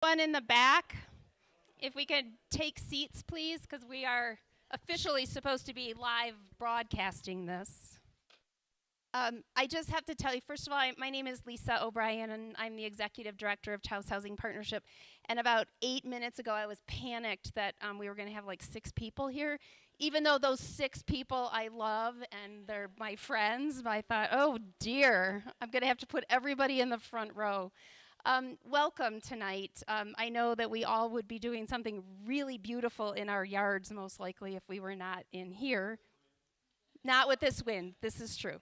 One in the back, if we could take seats, please, because we are officially supposed to be live broadcasting this. I just have to tell you, first of all, my name is Lisa O'Brien, and I'm the Executive Director of Taos Housing Partnership. And about 8 minutes ago, I was panicked that we were going to have like 6 people here. Even though those 6 people I love and they're my friends, I thought, oh dear, I'm going to have to put everybody in the front row. Welcome tonight. I know that we all would be doing something really beautiful in our yards, most likely, if we were not in here. Not with this wind. This is true.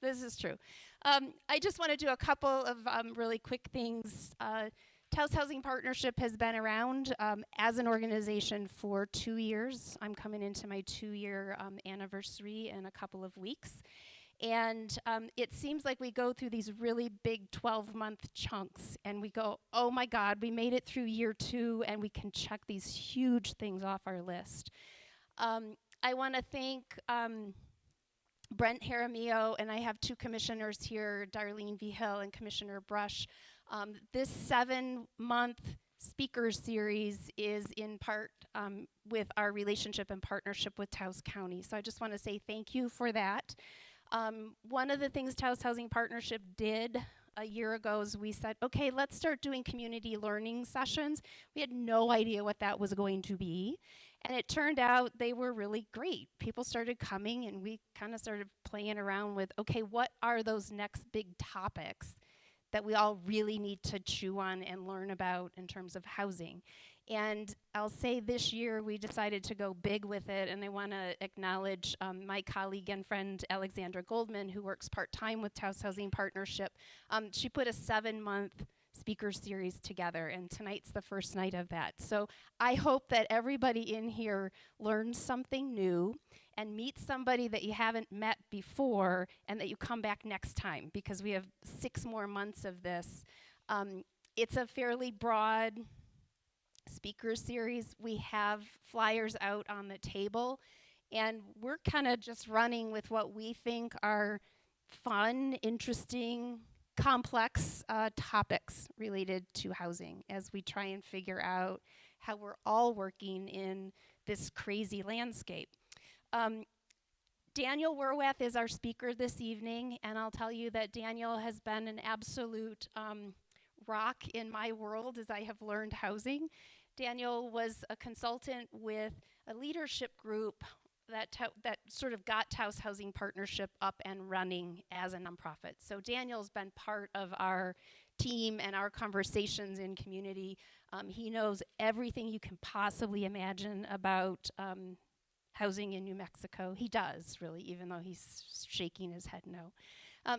This is true. I just want to do a couple of really quick things. Taos Housing Partnership has been around as an organization for 2 years. I'm coming into my 2-year anniversary in a couple of weeks. And it seems like we go through these really big 12-month chunks, and we go, oh my God, we made it through year 2, and we can check these huge things off our list. I want to thank Brent Jaramillo, and I have 2 commissioners here, Darlene Vigil and Commissioner Brush. This 7-month speaker series is in part with our relationship and partnership with Taos County. So I just want to say thank you for that. One of the things Taos Housing Partnership did a year ago is we said, okay, let's start doing community learning sessions. We had no idea what that was going to be. And it turned out they were really great. People started coming, and we kind of started playing around with, okay, what are those next big topics that we all really need to chew on and learn about in terms of housing? And I'll say this year we decided to go big with it, and I want to acknowledge my colleague and friend Alexandra Goldman, who works part-time with Taos Housing Partnership. She put a 7-month speaker series together, and tonight's the first night of that. So I hope that everybody in here learns something new and meets somebody that you haven't met before, and that you come back next time, because we have 6 more months of this. It's a fairly broad speaker series. We have flyers out on the table, and we're kind of just running with what we think are fun, interesting, complex topics related to housing as we try and figure out how we're all working in this crazy landscape. Daniel Werwath is our speaker this evening, and I'll tell you that Daniel has been an absolute rock in my world as I have learned housing. Daniel was a consultant with a leadership group that sort of got Taos Housing Partnership up and running as a nonprofit. So Daniel's been part of our team and our conversations in community. He knows everything you can possibly imagine about housing in New Mexico. He does, really, even though he's shaking his head no.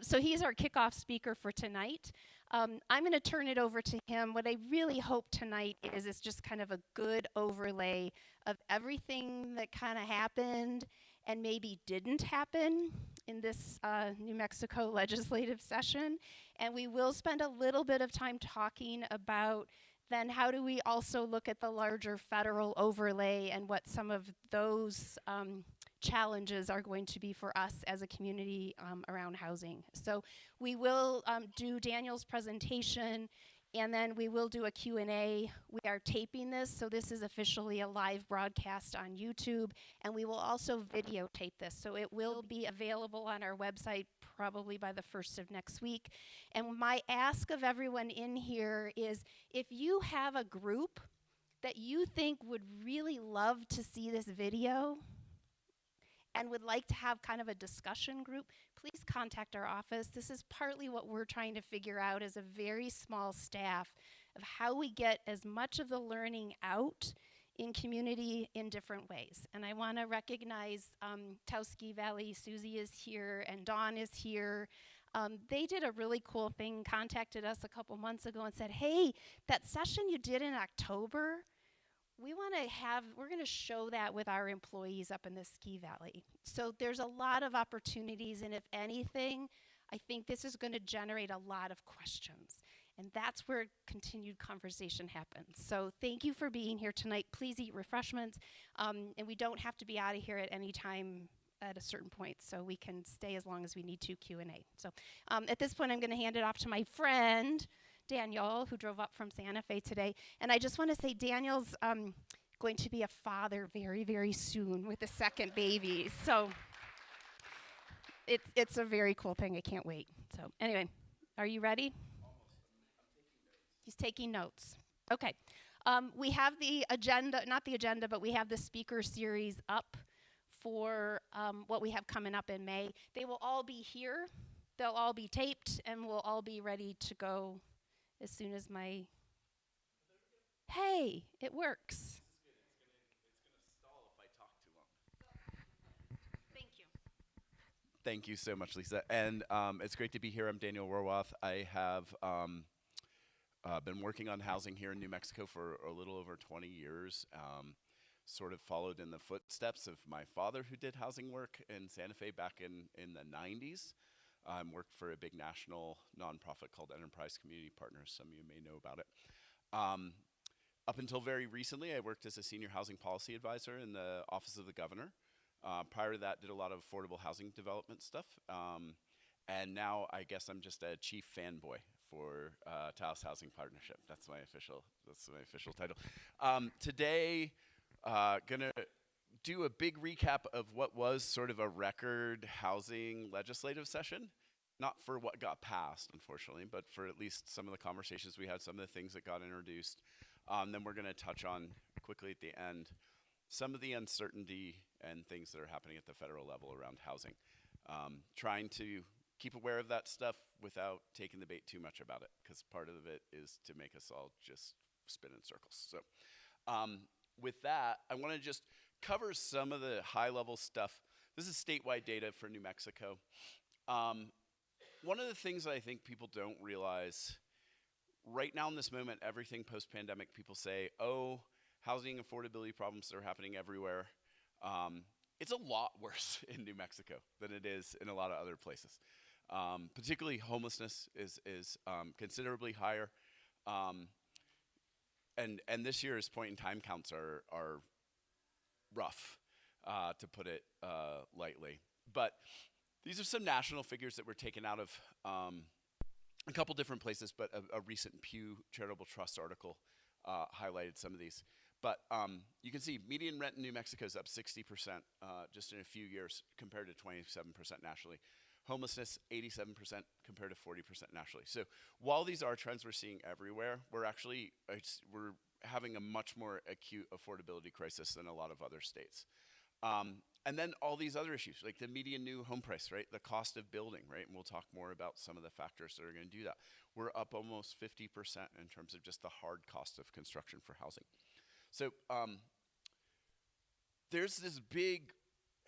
So he's our kickoff speaker for tonight. I'm going to turn it over to him. What I really hope tonight is just kind of a good overlay of everything that kind of happened and maybe didn't happen in this New Mexico legislative session. And we will spend a little bit of time talking about then how do we also look at the larger federal overlay and what some of those challenges are going to be for us as a community around housing. So we will do Daniel's presentation, and then we will do a Q&A. We are taping this, so this is officially a live broadcast on YouTube, and we will also videotape this. So it will be available on our website probably by the 1st of next week. And my ask of everyone in here is, if you have a group that you think would really love to see this video and would like to have kind of a discussion group, please contact our office. This is partly what we're trying to figure out as a very small staff of how we get as much of the learning out in community in different ways. And I want to recognize Taos Ski Valley. Susie is here and Dawn is here. They did a really cool thing, contacted us a couple months ago and said, hey, that session you did in October, we're going to show that with our employees up in the Ski Valley. So there's a lot of opportunities, and if anything, I think this is going to generate a lot of questions. And that's where continued conversation happens. So thank you for being here tonight. Please eat refreshments, and we don't have to be out of here at any time at a certain point, so we can stay as long as we need to Q&A. So at this point, I'm going to hand it off to my friend, Daniel, who drove up from Santa Fe today. And I just want to say Daniel's going to be a father very, very soon with a second baby. So it's a very cool thing. I can't wait. So anyway, are you ready? He's taking notes. Okay. We have the agenda, not the agenda, but we have the speaker series up for what we have coming up in May. They will all be here. They'll all be taped, and we'll all be ready to go as soon as my... Hey, it works. It's gonna stall if I talk too long. Thank you. Thank you so much, Lisa. And it's great to be here. I'm Daniel Werwath. I have been working on housing here in New Mexico for a little over 20 years. Sort of followed in the footsteps of my father, who did housing work in Santa Fe back in the 90s. Worked for a big national nonprofit called Enterprise Community Partners. Some of you may know about it. Up until very recently, I worked as a senior housing policy advisor in the Office of the Governor. Prior to that, did a lot of affordable housing development stuff. And now I guess I'm just a chief fanboy for Taos Housing Partnership. That's my official title. Today, gonna do a big recap of what was sort of a record housing legislative session. Not for what got passed, unfortunately, but for at least some of the conversations we had, some of the things that got introduced. Then we're gonna touch on, quickly at the end, some of the uncertainty and things that are happening at the federal level around housing. Trying to keep aware of that stuff without taking the bait too much about it, because part of it is to make us all just spin in circles. So with that, I wanna just cover some of the high level stuff. This is statewide data for New Mexico. One of the things that I think people don't realize, right now in this moment, everything post-pandemic, people say, oh, housing affordability problems are happening everywhere. It's a lot worse in New Mexico than it is in a lot of other places. Particularly homelessness is considerably higher. And this year's point in time counts are rough, to put it lightly. But these are some national figures that were taken out of a couple different places, but a recent Pew Charitable Trust article highlighted some of these. But you can see median rent in New Mexico is up 60% just in a few years compared to 27% nationally. Homelessness, 87% compared to 40% nationally. So while these are trends we're seeing everywhere, we're actually, we're having a much more acute affordability crisis than a lot of other states. And then all these other issues, like the median new home price, right? The cost of building, right? And we'll talk more about some of the factors that are gonna do that. We're up almost 50% in terms of just the hard cost of construction for housing. So there's this big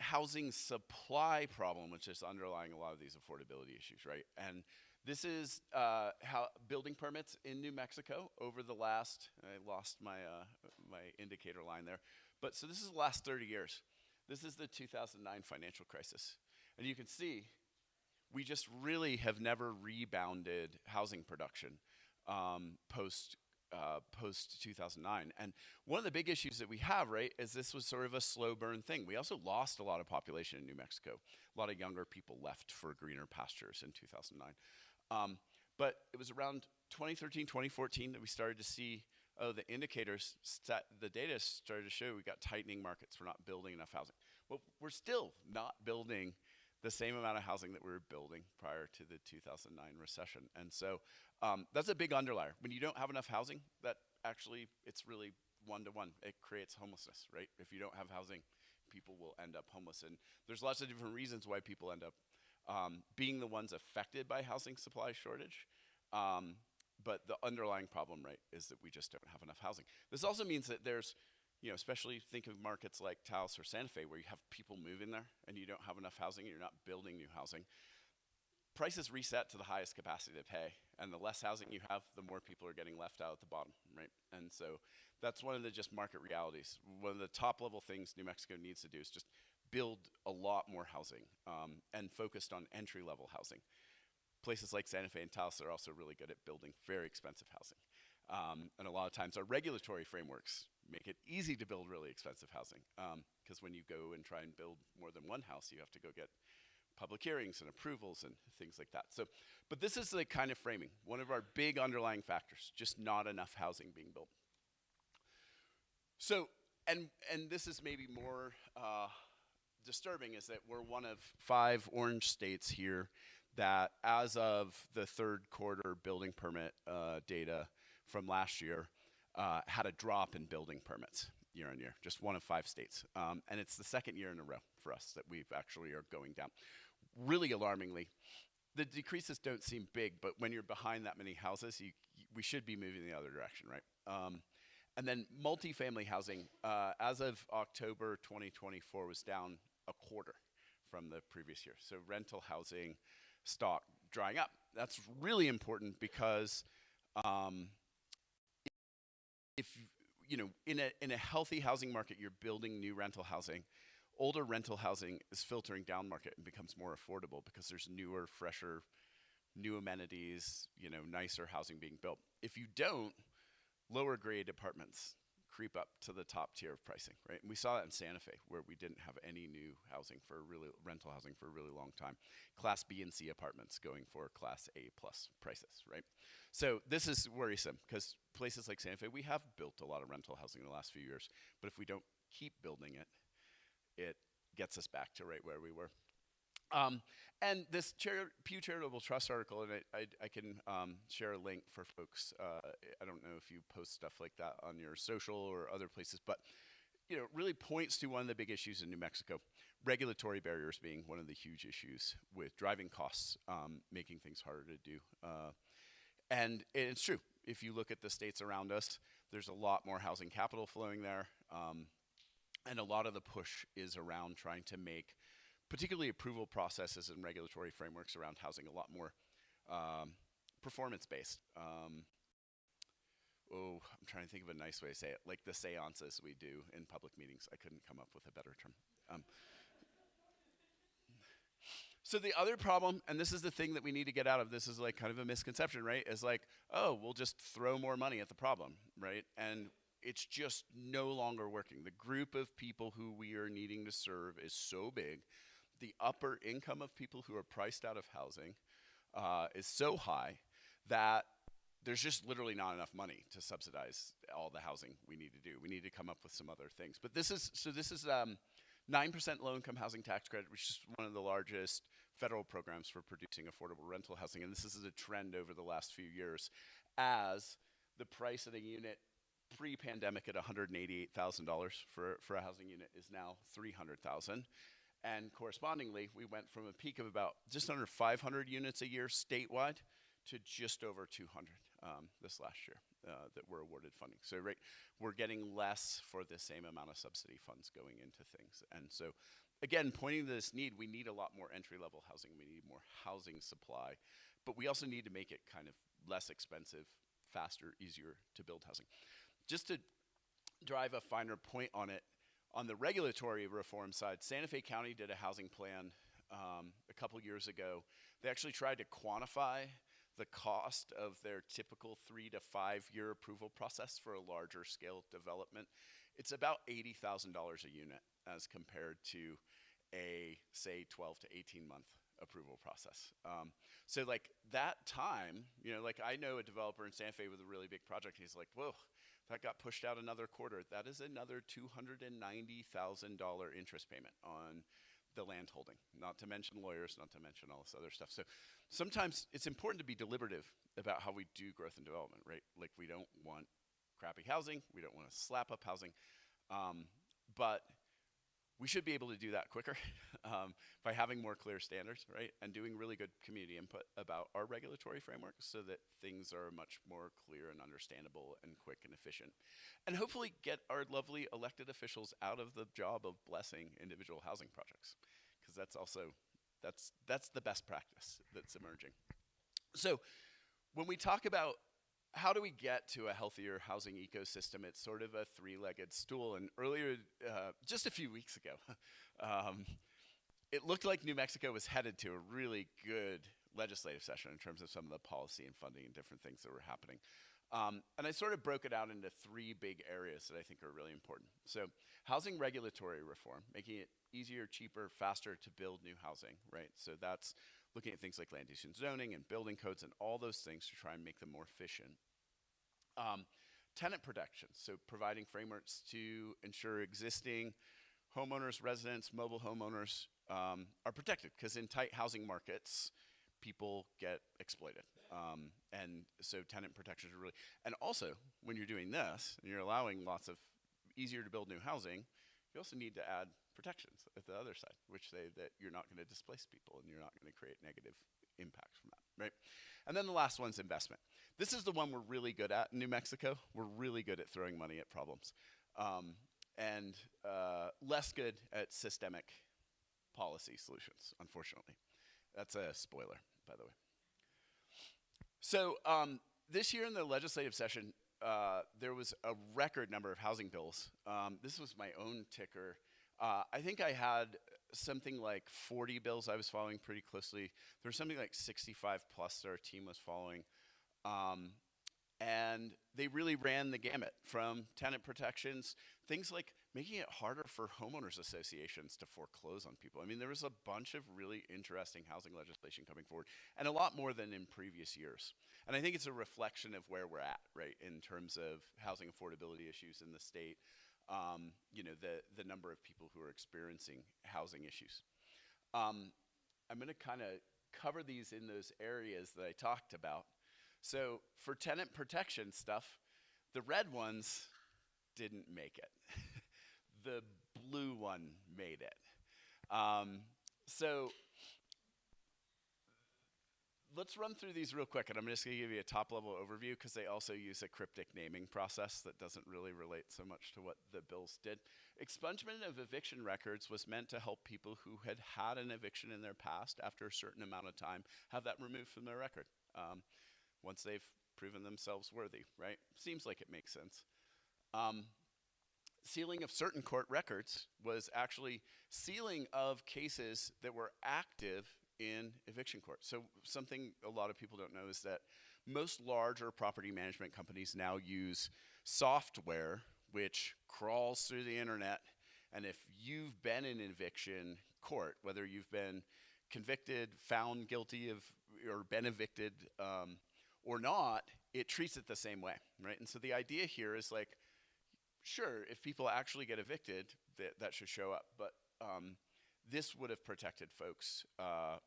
housing supply problem, which is underlying a lot of these affordability issues, right? And this is how building permits in New Mexico over the last, I lost my, my indicator line there, but so this is the last 30 years. This is the 2009 financial crisis. And you can see, we just really have never rebounded housing production post 2009. And one of the big issues that we have, right, is this was sort of a slow burn thing. We also lost a lot of population in New Mexico. A lot of younger people left for greener pastures in 2009. But it was around 2013, 2014 that we started to see, oh, the indicators, the data started to show we got tightening markets. We're not building enough housing. Well, we're still not building the same amount of housing that we were building prior to the 2009 recession. And so that's a big underlier. When you don't have enough housing, that actually, it's really one-to-one. It creates homelessness, right? If you don't have housing, people will end up homeless. And there's lots of different reasons why people end up being the ones affected by housing supply shortage. But the underlying problem, right, is that we just don't have enough housing. This also means that there's, you know, especially think of markets like Taos or Santa Fe where you have people moving there and you don't have enough housing and you're not building new housing. Prices reset to the highest capacity to pay, and the less housing you have, the more people are getting left out at the bottom, right? And so that's one of the just market realities. One of the top level things New Mexico needs to do is just build a lot more housing and focused on entry level housing. Places like Santa Fe and Taos are also really good at building very expensive housing. And a lot of times our regulatory frameworks make it easy to build really expensive housing. Because when you go and try and build more than one house, you have to go get public hearings and approvals and things like that. So, but this is the kind of framing. One of our big underlying factors, just not enough housing being built. So, and this is maybe more disturbing, is that we're one of 5 orange states here that, as of the third quarter building permit data from last year, had a drop in building permits year on year. Just one of 5 states, and it's the second year in a row for us that we've actually are going down. Really alarmingly, the decreases don't seem big, but when you're behind that many houses, we should be moving the other direction, right? And then multifamily housing, as of October 2024, was down a quarter from the previous year. So rental housing stock drying up. That's really important because if you know, in a healthy housing market, you're building new rental housing. Older rental housing is filtering down market and becomes more affordable because there's newer, fresher, new amenities, you know, nicer housing being built. If you don't, lower grade apartments creep up to the top tier of pricing, right? And we saw that in Santa Fe, where we didn't have any new housing for rental housing for a really long time. Class B and C apartments going for Class A plus prices, right? So this is worrisome because places like Santa Fe, we have built a lot of rental housing in the last few years, but if we don't keep building it, it gets us back to right where we were. And this Pew Charitable Trust article, and I can share a link for folks. I don't know if you post stuff like that on your social or other places, but you know, it really points to one of the big issues in New Mexico, regulatory barriers being one of the huge issues, with driving costs making things harder to do. And it's true. If you look at the states around us, there's a lot more housing capital flowing there, and a lot of the push is around trying to make particularly approval processes and regulatory frameworks around housing a lot more performance-based. I'm trying to think of a nice way to say it, like the seances we do in public meetings. I couldn't come up with a better term. So the other problem, and this is the thing that we need to get out of, this is like kind of a misconception, right? Is like, oh, we'll just throw more money at the problem, right? And it's just no longer working. The group of people who we are needing to serve is so big. The upper income of people who are priced out of housing is so high that there's just literally not enough money to subsidize all the housing we need to do. We need to come up with some other things. But this is 9% low-income housing tax credit, which is one of the largest federal programs for producing affordable rental housing. And this is a trend over the last few years, as the price of a unit pre-pandemic at $188,000 for a housing unit is now $300,000. And correspondingly, we went from a peak of about just under 500 units a year statewide to just over 200 this last year that were awarded funding. So right, we're getting less for the same amount of subsidy funds going into things. And so, again, pointing to this need, we need a lot more entry-level housing. We need more housing supply. But we also need to make it kind of less expensive, faster, easier to build housing. Just to drive a finer point on it, on the regulatory reform side, Santa Fe County did a housing plan a couple years ago. They actually tried to quantify the cost of their typical 3 to 5 year approval process for a larger scale development. It's about $80,000 a unit as compared to a, say, 12 to 18 month approval process. So like that time, you know, like I know a developer in Santa Fe with a really big project. He's like, whoa, that got pushed out another quarter. That is another $290,000 interest payment on the land holding, not to mention lawyers, not to mention all this other stuff. So sometimes it's important to be deliberative about how we do growth and development, right? Like we don't want crappy housing, we don't want to slap up housing, but we should be able to do that quicker by having more clear standards, right? And doing really good community input about our regulatory framework so that things are much more clear and understandable and quick and efficient. And hopefully get our lovely elected officials out of the job of blessing individual housing projects, because that's also, that's the best practice that's emerging. So when we talk about how do we get to a healthier housing ecosystem, it's sort of a three-legged stool. And earlier, just a few weeks ago, it looked like New Mexico was headed to a really good legislative session in terms of some of the policy and funding and different things that were happening. And I sort of broke it out into three big areas that I think are really important. So housing regulatory reform, making it easier, cheaper, faster to build new housing, right? So that's looking at things like land use and zoning and building codes and all those things to try and make them more efficient. Tenant protections, so providing frameworks to ensure existing homeowners, residents, mobile homeowners are protected, because in tight housing markets, people get exploited. And so tenant protections are really, and also when you're doing this and you're allowing lots of easier to build new housing, you also need to add protections at the other side, which say that you're not going to displace people and you're not going to create negative impacts from that, right? And then the last one's investment. This is the one we're really good at in New Mexico. We're really good at throwing money at problems, and less good at systemic policy solutions, unfortunately. That's a spoiler, by the way. So this year in the legislative session, there was a record number of housing bills. This was my own ticker. I think I had something like 40 bills I was following pretty closely. There was something like 65 plus that our team was following. And they really ran the gamut, from tenant protections, things like making it harder for homeowners associations to foreclose on people. I mean, there was a bunch of really interesting housing legislation coming forward, and a lot more than in previous years. And I think it's a reflection of where we're at, right, in terms of housing affordability issues in the state, you know, the number of people who are experiencing housing issues. I'm going to kind of cover these in those areas that I talked about. So for tenant protection stuff, the red ones didn't make it. The blue one made it. So let's run through these real quick, and I'm just going to give you a top-level overview because they also use a cryptic naming process that doesn't really relate so much to what the bills did. Expungement of eviction records was meant to help people who had had an eviction in their past after a certain amount of time have that removed from their record. Once they've proven themselves worthy, right? Seems like it makes sense. Sealing of certain court records was actually sealing of cases that were active in eviction court. So something a lot of people don't know is that most larger property management companies now use software which crawls through the internet, and if you've been in eviction court, whether you've been convicted, found guilty of, or been evicted, or not, it treats it the same way, right? And so the idea here is like, sure, if people actually get evicted, that should show up. But this would have protected folks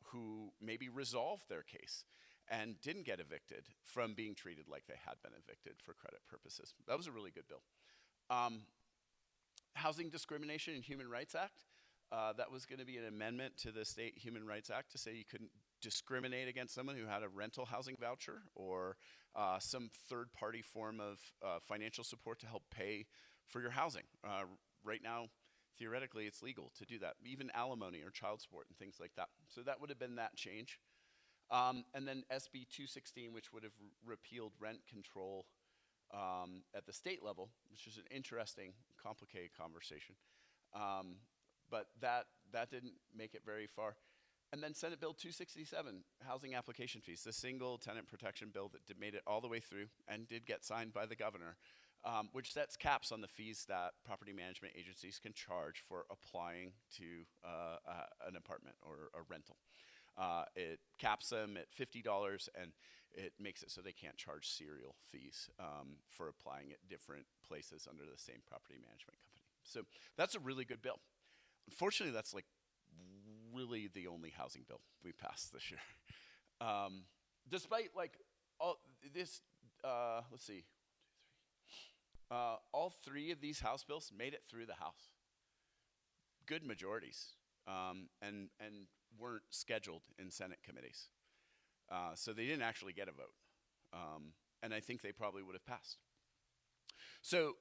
who maybe resolved their case and didn't get evicted from being treated like they had been evicted for credit purposes. That was a really good bill. Housing Discrimination and Human Rights Act. That was going to be an amendment to the State Human Rights Act to say you couldn't discriminate against someone who had a rental housing voucher or some third-party form of financial support to help pay for your housing. Right now, theoretically, it's legal to do that, even alimony or child support and things like that. So that would have been that change. And then SB 216, which would have repealed rent control at the state level, which is an interesting, complicated conversation. But that didn't make it very far. And then Senate Bill 267, housing application fees, the single tenant protection bill that made it all the way through and did get signed by the governor, which sets caps on the fees that property management agencies can charge for applying to an apartment or a rental. It caps them at $50, and it makes it so they can't charge serial fees for applying at different places under the same property management company. So that's a really good bill. Unfortunately, that's like really the only housing bill we passed this year. Despite like all this, let's see, all three of these House bills made it through the House. Good majorities, and weren't scheduled in Senate committees. So they didn't actually get a vote. And I think they probably would have passed. So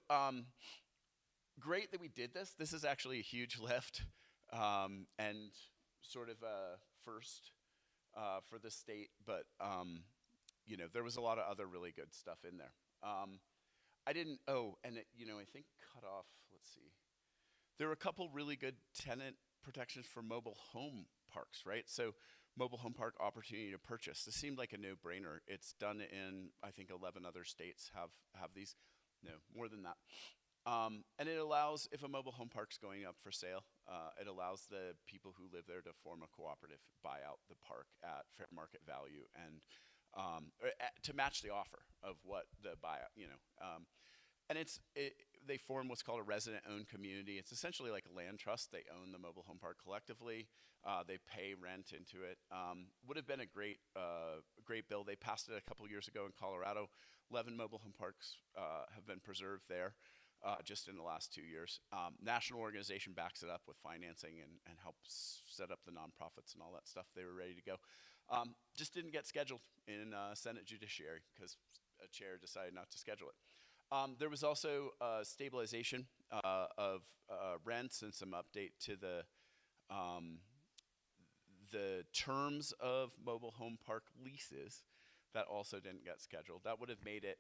great that we did this. This is actually a huge lift and sort of a first for the state, but you know, there was a lot of other really good stuff in there. I didn't, and it, you know, I think cut off, let's see. There were a couple really good tenant protections for mobile home parks, right? So mobile home park opportunity to purchase. This seemed like a no-brainer. It's done in, I think, 11 other states have these. No, more than that. And it allows, if a mobile home park's going up for sale, it allows the people who live there to form a cooperative, buy out the park at fair market value, and to match the offer of what the buyout, and they form what's called a resident-owned community. It's essentially like a land trust. They own the mobile home park collectively. They pay rent into it. Would have been a great bill. They passed it a couple years ago in Colorado. 11 mobile home parks have been preserved there just in the last 2 years. National organization backs it up with financing and helps set up the nonprofits and all that stuff. They were ready to go. Just didn't get scheduled in Senate Judiciary because a chair decided not to schedule it. There was also stabilization of rents and some update to the terms of mobile home park leases that also didn't get scheduled. That would have made it,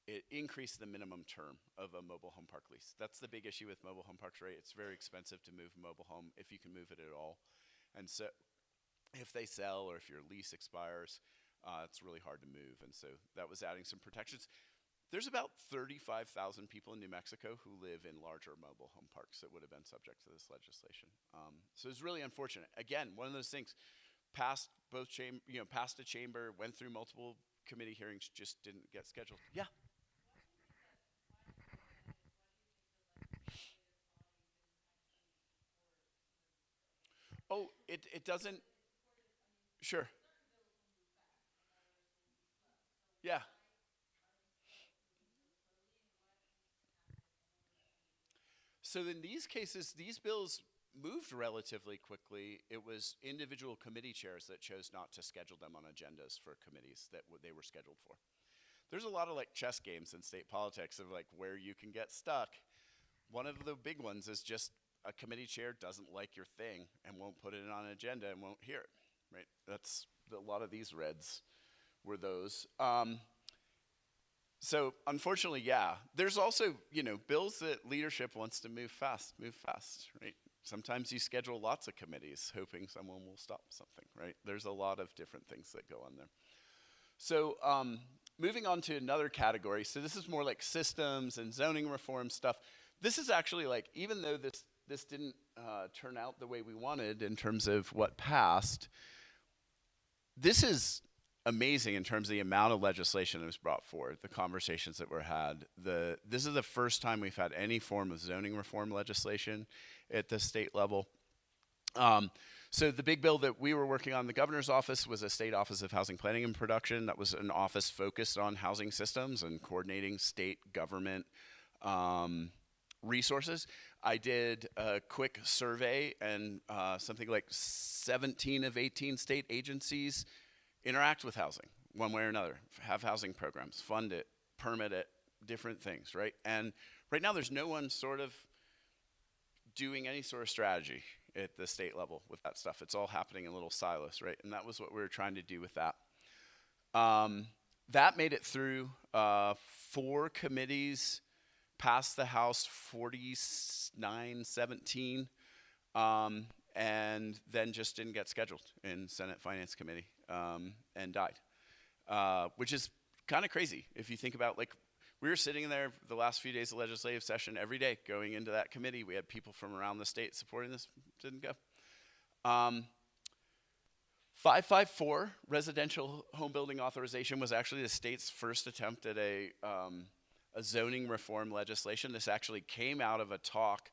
it increased the minimum term of a mobile home park lease. That's the big issue with mobile home parks, right? It's very expensive to move a mobile home if you can move it at all. And so if they sell or if your lease expires, it's really hard to move. And so that was adding some protections. There's about 35,000 people in New Mexico who live in larger mobile home parks that would have been subject to this legislation. So it's really unfortunate. Again, one of those things, passed a chamber, went through multiple committee hearings, just didn't get scheduled. Yeah. Oh, it doesn't. Sure. Yeah. So in these cases, these bills moved relatively quickly. It was individual committee chairs that chose not to schedule them on agendas for committees that they were scheduled for. There's a lot of like chess games in state politics of like where you can get stuck. One of the big ones is just a committee chair doesn't like your thing and won't put it on an agenda and won't hear it, right? That's a lot of these reds were those. So unfortunately, yeah. There's also, bills that leadership wants to move fast, right? Sometimes you schedule lots of committees hoping someone will stop something, right? There's a lot of different things that go on there. So moving on to another category. So this is more like systems and zoning reform stuff. This is actually like, even though this didn't turn out the way we wanted in terms of what passed, this is amazing in terms of the amount of legislation that was brought forward, the conversations that were had. This is the first time we've had any form of zoning reform legislation at the state level. So the big bill that we were working on in the governor's office was a state office of housing planning and production. That was an office focused on housing systems and coordinating state government resources. I did a quick survey, and something like 17 of 18 state agencies interact with housing one way or another, have housing programs, fund it, permit it, different things, right? And right now there's no one sort of doing any sort of strategy at the state level with that stuff. It's all happening in little silos, right? And that was what we were trying to do with that. That made it through 4 committees, passed the House 49-17, and then just didn't get scheduled in Senate Finance Committee and died, which is kind of crazy if you think about, like, we were sitting in there the last few days of legislative session every day going into that committee. We had people from around the state supporting this, didn't go. 554, residential home building authorization, was actually the state's first attempt at a zoning reform legislation. This actually came out of a talk.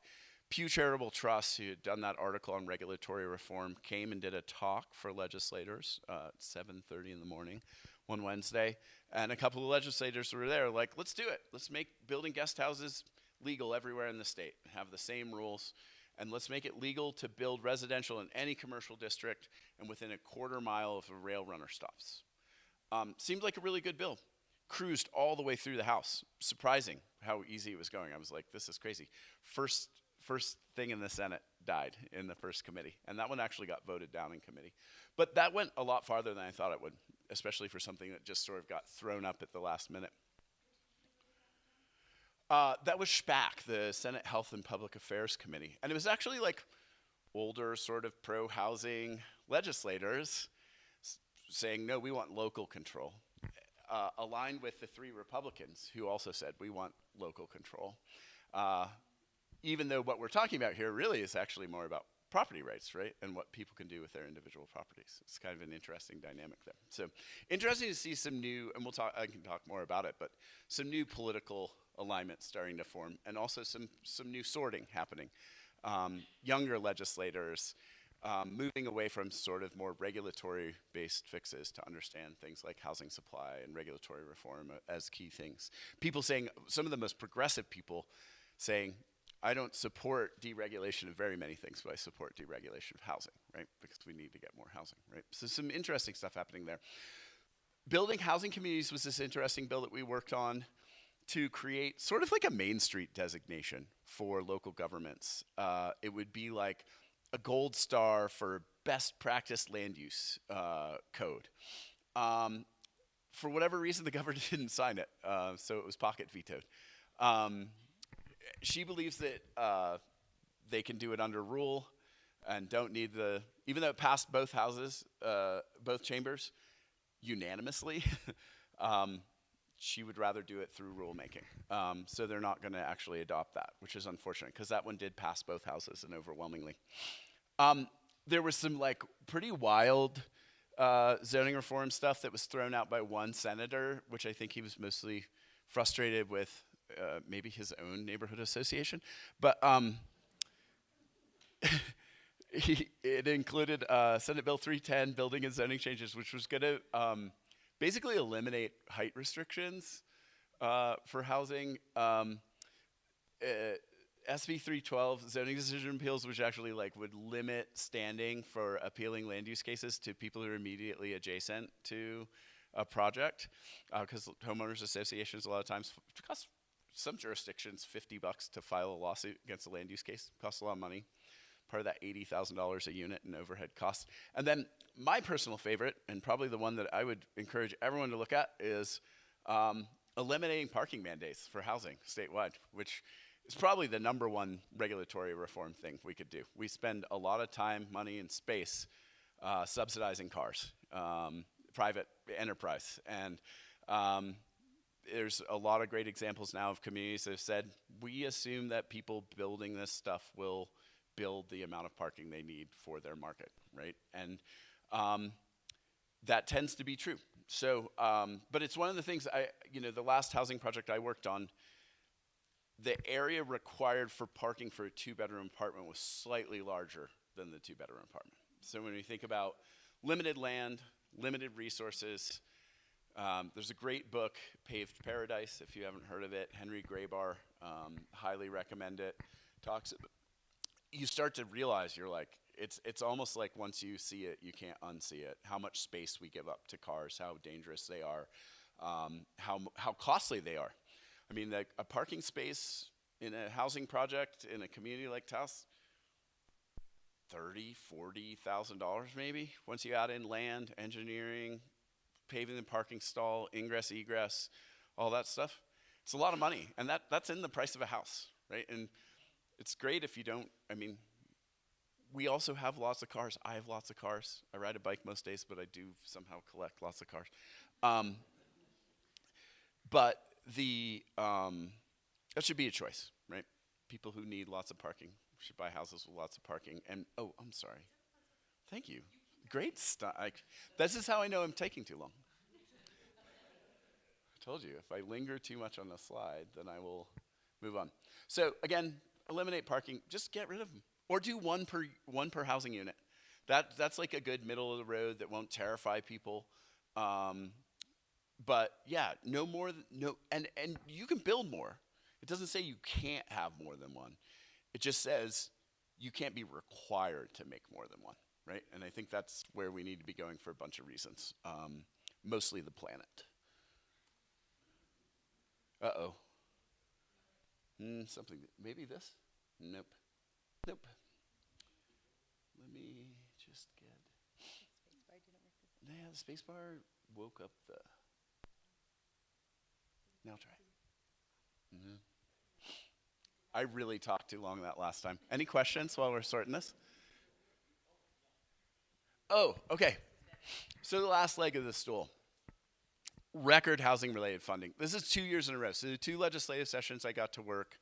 Pew Charitable Trust, who had done that article on regulatory reform, came and did a talk for legislators at 7:30 in the morning one Wednesday. And a couple of legislators were there like, let's do it. Let's make building guest houses legal everywhere in the state, have the same rules. And let's make it legal to build residential in any commercial district and within a quarter mile of a rail runner stops. Seemed like a really good bill. Cruised all the way through the House. Surprising how easy it was going. I was like, this is crazy. First thing in the Senate died in the first committee. And that one actually got voted down in committee. But that went a lot farther than I thought it would, especially for something that just sort of got thrown up at the last minute. That was SPAC, the Senate Health and Public Affairs Committee. And it was actually like older sort of pro-housing legislators saying, no, we want local control, aligned with the 3 Republicans who also said we want local control. Even though what we're talking about here really is actually more about property rights, right? And what people can do with their individual properties. It's kind of an interesting dynamic there. So interesting to see some new, and I can talk more about it, but some new political alignment starting to form, and also some new sorting happening. Younger legislators moving away from sort of more regulatory-based fixes to understand things like housing supply and regulatory reform as key things. People saying, some of the most progressive people saying, I don't support deregulation of very many things, but I support deregulation of housing, right? Because we need to get more housing, right? So some interesting stuff happening there. Building housing communities was this interesting bill that we worked on to create sort of like a Main Street designation for local governments. It would be like a gold star for best practice land use code. For whatever reason, the governor didn't sign it, so it was pocket vetoed. She believes that they can do it under rule and don't need even though it passed both houses, both chambers, unanimously, she would rather do it through rulemaking. So they're not gonna actually adopt that, which is unfortunate, because that one did pass both houses and overwhelmingly. There was some like pretty wild zoning reform stuff that was thrown out by one senator, which I think he was mostly frustrated with maybe his own neighborhood association. But it included Senate Bill 310, building and zoning changes, which was going to basically eliminate height restrictions for housing. SB 312, zoning decision appeals, which actually like would limit standing for appealing land use cases to people who are immediately adjacent to a project, because homeowners associations a lot of times cost some jurisdictions $50 to file a lawsuit against a land use case. Costs a lot of money. Part of that $80,000 a unit in overhead costs. And then my personal favorite, and probably the one that I would encourage everyone to look at, is eliminating parking mandates for housing statewide, which is probably the #1 regulatory reform thing we could do. We spend a lot of time, money, and space subsidizing cars, private enterprise. And there's a lot of great examples now of communities that have said, we assume that people building this stuff will build the amount of parking they need for their market, right? And that tends to be true. So, but it's one of the things, the last housing project I worked on, the area required for parking for a 2-bedroom apartment was slightly larger than the 2-bedroom apartment. So when we think about limited land, limited resources, there's a great book, Paved Paradise, if you haven't heard of it, Henry Graybar, highly recommend it. You start to realize you're like, it's almost like once you see it, you can't unsee it. How much space we give up to cars, how dangerous they are, how costly they are. I mean, a parking space in a housing project in a community like Taos, $30,000-$40,000 maybe. Once you add in land, engineering, paving the parking stall, ingress, egress, all that stuff, it's a lot of money, and that's in the price of a house, right? And it's great if you don't. I mean, we also have lots of cars. I have lots of cars. I ride a bike most days, but I do somehow collect lots of cars. But that should be a choice, right? People who need lots of parking should buy houses with lots of parking. And oh, I'm sorry. Thank you. Great stuff. This is how I know I'm taking too long. I told you, if I linger too much on the slide, then I will move on. So again, eliminate parking. Just get rid of them, or do one per housing unit. That's like a good middle of the road that won't terrify people. But yeah, no more. And you can build more. It doesn't say you can't have more than one. It just says you can't be required to make more than one, right? And I think that's where we need to be going for a bunch of reasons, mostly the planet. Uh-oh. Something, maybe this? Nope. Let me just get. Spacebar didn't work. Yeah, the spacebar woke up the. Now try. I really talked too long that last time. Any questions while we're sorting this? Oh, okay. So the last leg of the stool, record housing related funding. This is 2 years in a row. So the two legislative sessions I got to work.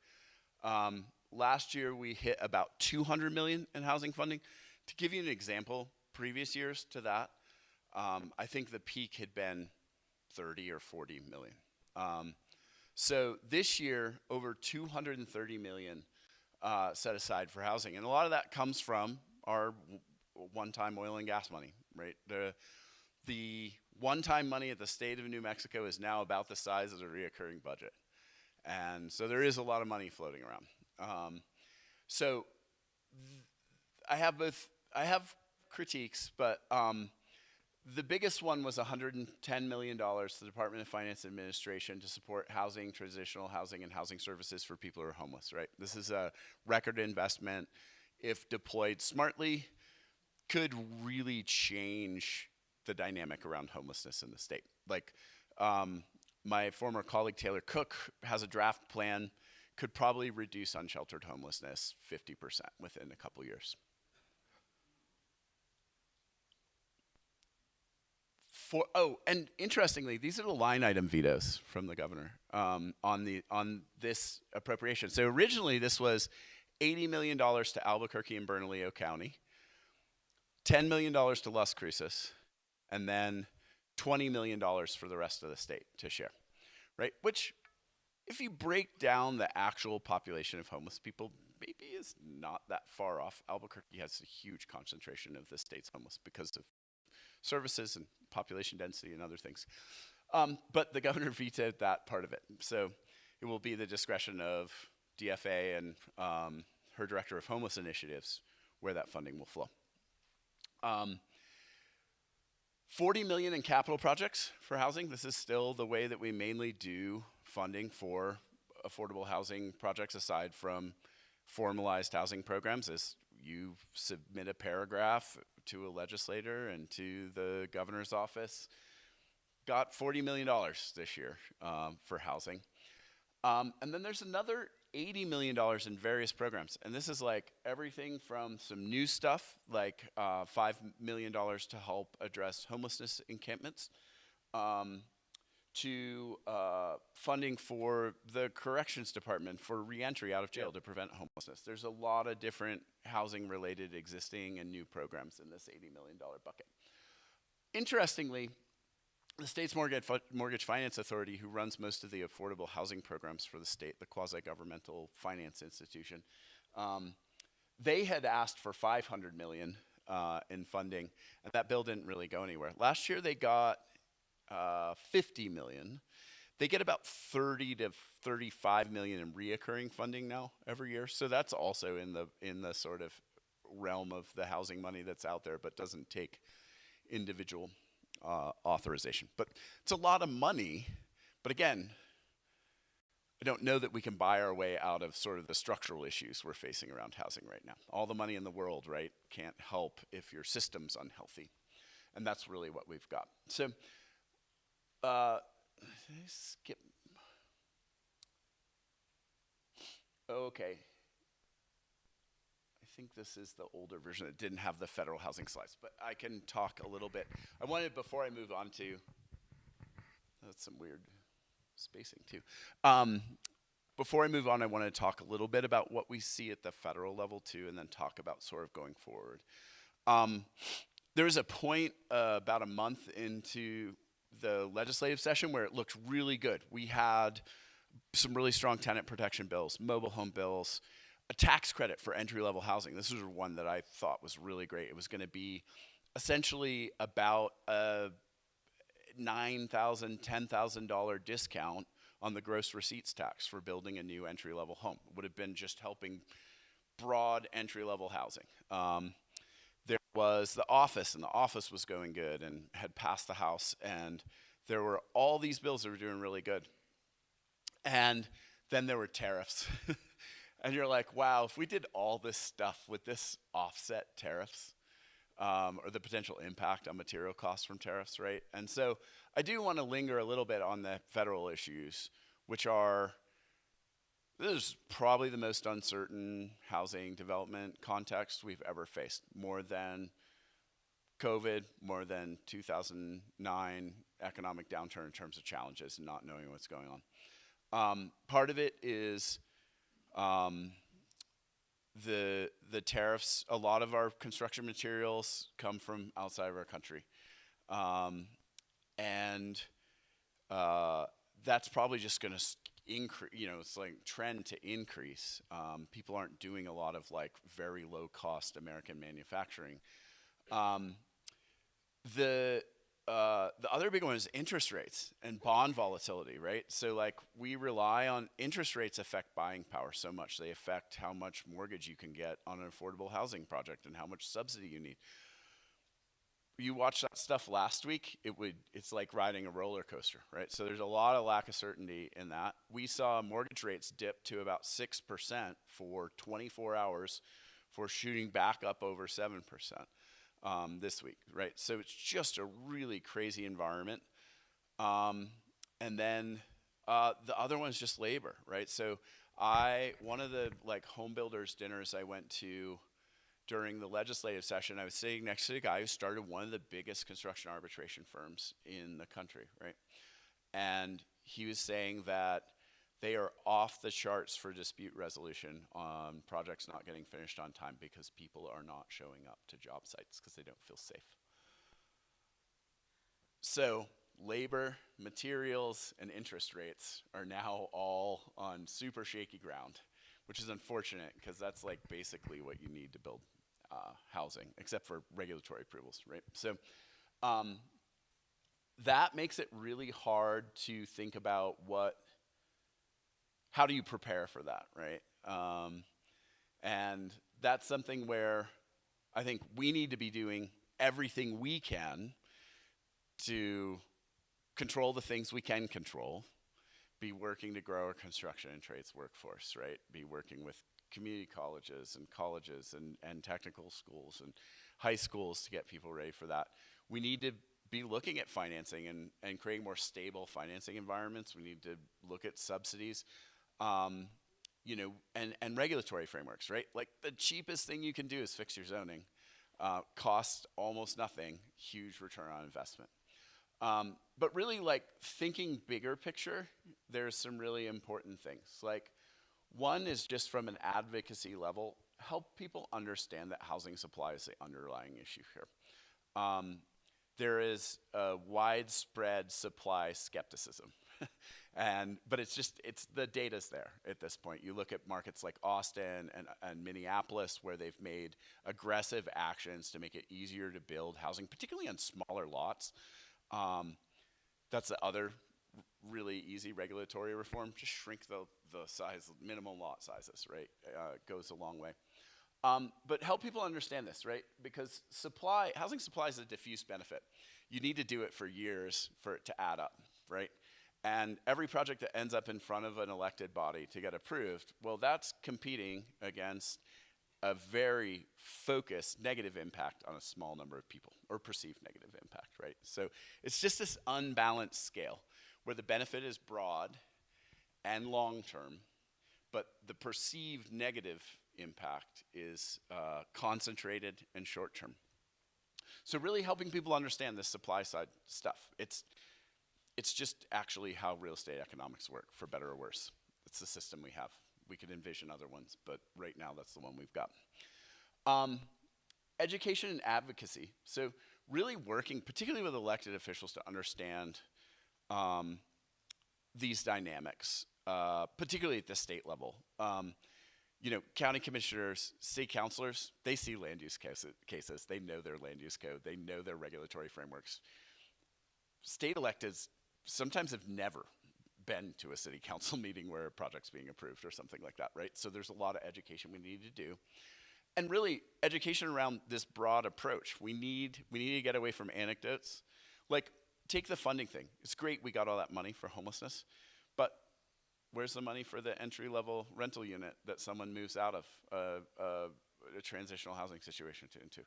Last year we hit about 200 million in housing funding. To give you an example, previous years to that, I think the peak had been 30 or 40 million. So this year, over 230 million set aside for housing, and a lot of that comes from our one-time oil and gas money, right? The one-time money at the state of New Mexico is now about the size of the reoccurring budget, and so there is a lot of money floating around. So I have critiques, but the biggest one was $110 million to the Department of Finance and Administration to support housing, transitional housing, and housing services for people who are homeless, right? This is a record investment. If deployed smartly, could really change the dynamic around homelessness in the state. Like my former colleague Taylor Cook has a draft plan, could probably reduce unsheltered homelessness 50% within a couple years. And interestingly, these are the line item vetoes from the governor on this appropriation. So originally, this was $80 million to Albuquerque and Bernalillo County, $10 million to Las Cruces, and then $20 million for the rest of the state to share, right? Which, if you break down the actual population of homeless people, maybe is not that far off. Albuquerque has a huge concentration of the state's homeless because of services and population density and other things. But the governor vetoed that part of it. So it will be the discretion of DFA and her director of homeless initiatives where that funding will flow. 40 million in capital projects for housing. This is still the way that we mainly do funding for affordable housing projects aside from formalized housing programs. Is you submit a paragraph to a legislator and to the governor's office. Got $40 million this year for housing. And then there's another $80 million in various programs. And this is like everything from some new stuff, like $5 million to help address homelessness encampments, to funding for the corrections department for reentry out of jail to prevent homelessness. There's a lot of different housing-related existing and new programs in this $80 million bucket. Interestingly, the state's mortgage finance authority, who runs most of the affordable housing programs for the state, the quasi-governmental finance institution, they had asked for $500 million in funding, and that bill didn't really go anywhere. Last year they got $50 million. They get about 30 to 35 million in reoccurring funding now every year. So that's also in the sort of realm of the housing money that's out there, but doesn't take individual authorization. But it's a lot of money. But again, I don't know that we can buy our way out of sort of the structural issues we're facing around housing right now. All the money in the world, right, can't help if your system's unhealthy. And that's really what we've got. So skip. Okay. I think this is the older version that didn't have the federal housing slides, but I can talk a little bit. I wanted, before I move on to, that's some weird spacing too. Before I move on, I want to talk a little bit about what we see at the federal level too, and then talk about sort of going forward. There was a point about a month into the legislative session where it looked really good. We had some really strong tenant protection bills, mobile home bills, a tax credit for entry-level housing. This was one that I thought was really great. It was going to be essentially about a $9,000, $10,000 discount on the gross receipts tax for building a new entry-level home. It would have been just helping broad entry-level housing. There was the office, and the office was going good and had passed the House, and there were all these bills that were doing really good. And then there were tariffs. And you're like, wow, if we did all this stuff with this offset tariffs, or the potential impact on material costs from tariffs, right? And so I do want to linger a little bit on the federal issues, which are, this is probably the most uncertain housing development context we've ever faced, more than COVID, more than 2009 economic downturn in terms of challenges and not knowing what's going on. Part of it is the tariffs. A lot of our construction materials come from outside of our country, and that's probably just going to increase. It's like trend to increase. People aren't doing a lot of like very low cost American manufacturing. The other big one is interest rates and bond volatility, right? So like we rely on interest rates affect buying power so much. They affect how much mortgage you can get on an affordable housing project and how much subsidy you need. You watched that stuff last week, it's like riding a roller coaster, right? So there's a lot of lack of certainty in that. We saw mortgage rates dip to about 6% for 24 hours for shooting back up over 7%. This week, right? So it's just a really crazy environment. And then the other one is just labor, right? So one of the like home builders dinners I went to during the legislative session, I was sitting next to a guy who started one of the biggest construction arbitration firms in the country, right? And he was saying that they are off the charts for dispute resolution on projects not getting finished on time because people are not showing up to job sites because they don't feel safe. So labor, materials, and interest rates are now all on super shaky ground, which is unfortunate because that's like basically what you need to build housing, except for regulatory approvals, right? So that makes it really hard to think about how do you prepare for that, right? And that's something where I think we need to be doing everything we can to control the things we can control, be working to grow our construction and trades workforce, right? Be working with community colleges and technical schools and high schools to get people ready for that. We need to be looking at financing and creating more stable financing environments. We need to look at subsidies, and regulatory frameworks, right? Like the cheapest thing you can do is fix your zoning. Costs almost nothing, huge return on investment. But really like thinking bigger picture, there's some really important things. Like one is just from an advocacy level, help people understand that housing supply is the underlying issue here. There is a widespread supply skepticism. But it's the data's there at this point. You look at markets like Austin and Minneapolis where they've made aggressive actions to make it easier to build housing, particularly on smaller lots. That's the other really easy regulatory reform. Just shrink the size, minimum lot sizes, right? Goes a long way. But help people understand this, right? Because housing supply is a diffuse benefit. You need to do it for years for it to add up, right? And every project that ends up in front of an elected body to get approved, well, that's competing against a very focused negative impact on a small number of people, or perceived negative impact, right? So it's just this unbalanced scale where the benefit is broad and long-term, but the perceived negative impact is concentrated and short-term. So really helping people understand this supply side stuff. It's just actually how real estate economics work, for better or worse. It's the system we have. We could envision other ones, but right now that's the one we've got. Education and advocacy. So really working, particularly with elected officials, to understand these dynamics, particularly at the state level. County commissioners, state councilors, they see land use cases. They know their land use code. They know their regulatory frameworks. State electeds sometimes have never been to a city council meeting where a project's being approved or something like that, right? So there's a lot of education we need to do. And really, education around this broad approach. We need to get away from anecdotes. Like, take the funding thing. It's great we got all that money for homelessness, but where's the money for the entry-level rental unit that someone moves out of a transitional housing situation into?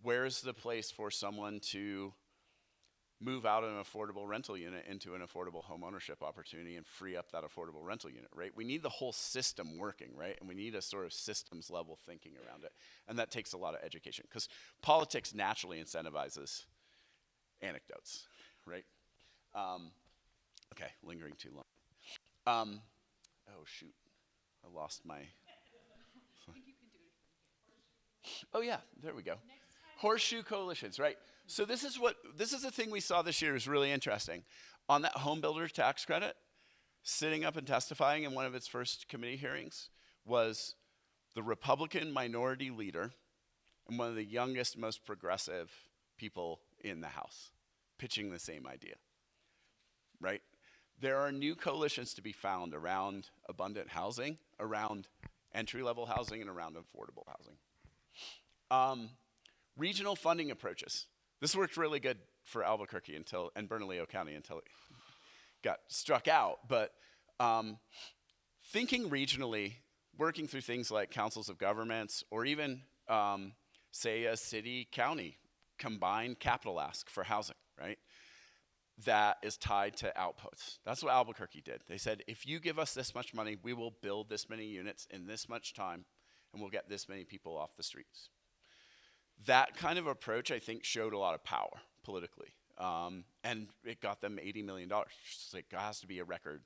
Where's the place for someone to move out an affordable rental unit into an affordable home ownership opportunity and free up that affordable rental unit, right? We need the whole system working, right? And we need a sort of systems level thinking around it. And that takes a lot of education because politics naturally incentivizes anecdotes, right? Okay, lingering too long. Oh, shoot. I lost my. Oh, yeah, there we go. Horseshoe coalitions, right? So this is the thing we saw this year is really interesting. On that home builder tax credit, sitting up and testifying in one of its first committee hearings was the Republican minority leader and one of the youngest, most progressive people in the House pitching the same idea, right? There are new coalitions to be found around abundant housing, around entry-level housing, and around affordable housing. Regional funding approaches. This worked really good for Albuquerque and Bernalillo County until it got struck out. But thinking regionally, working through things like councils of governments, or even, say, a city-county combined capital ask for housing, right? That is tied to outputs. That's what Albuquerque did. They said, if you give us this much money, we will build this many units in this much time, and we'll get this many people off the streets. That kind of approach, I think, showed a lot of power politically. And it got them $80 million. It has to be a record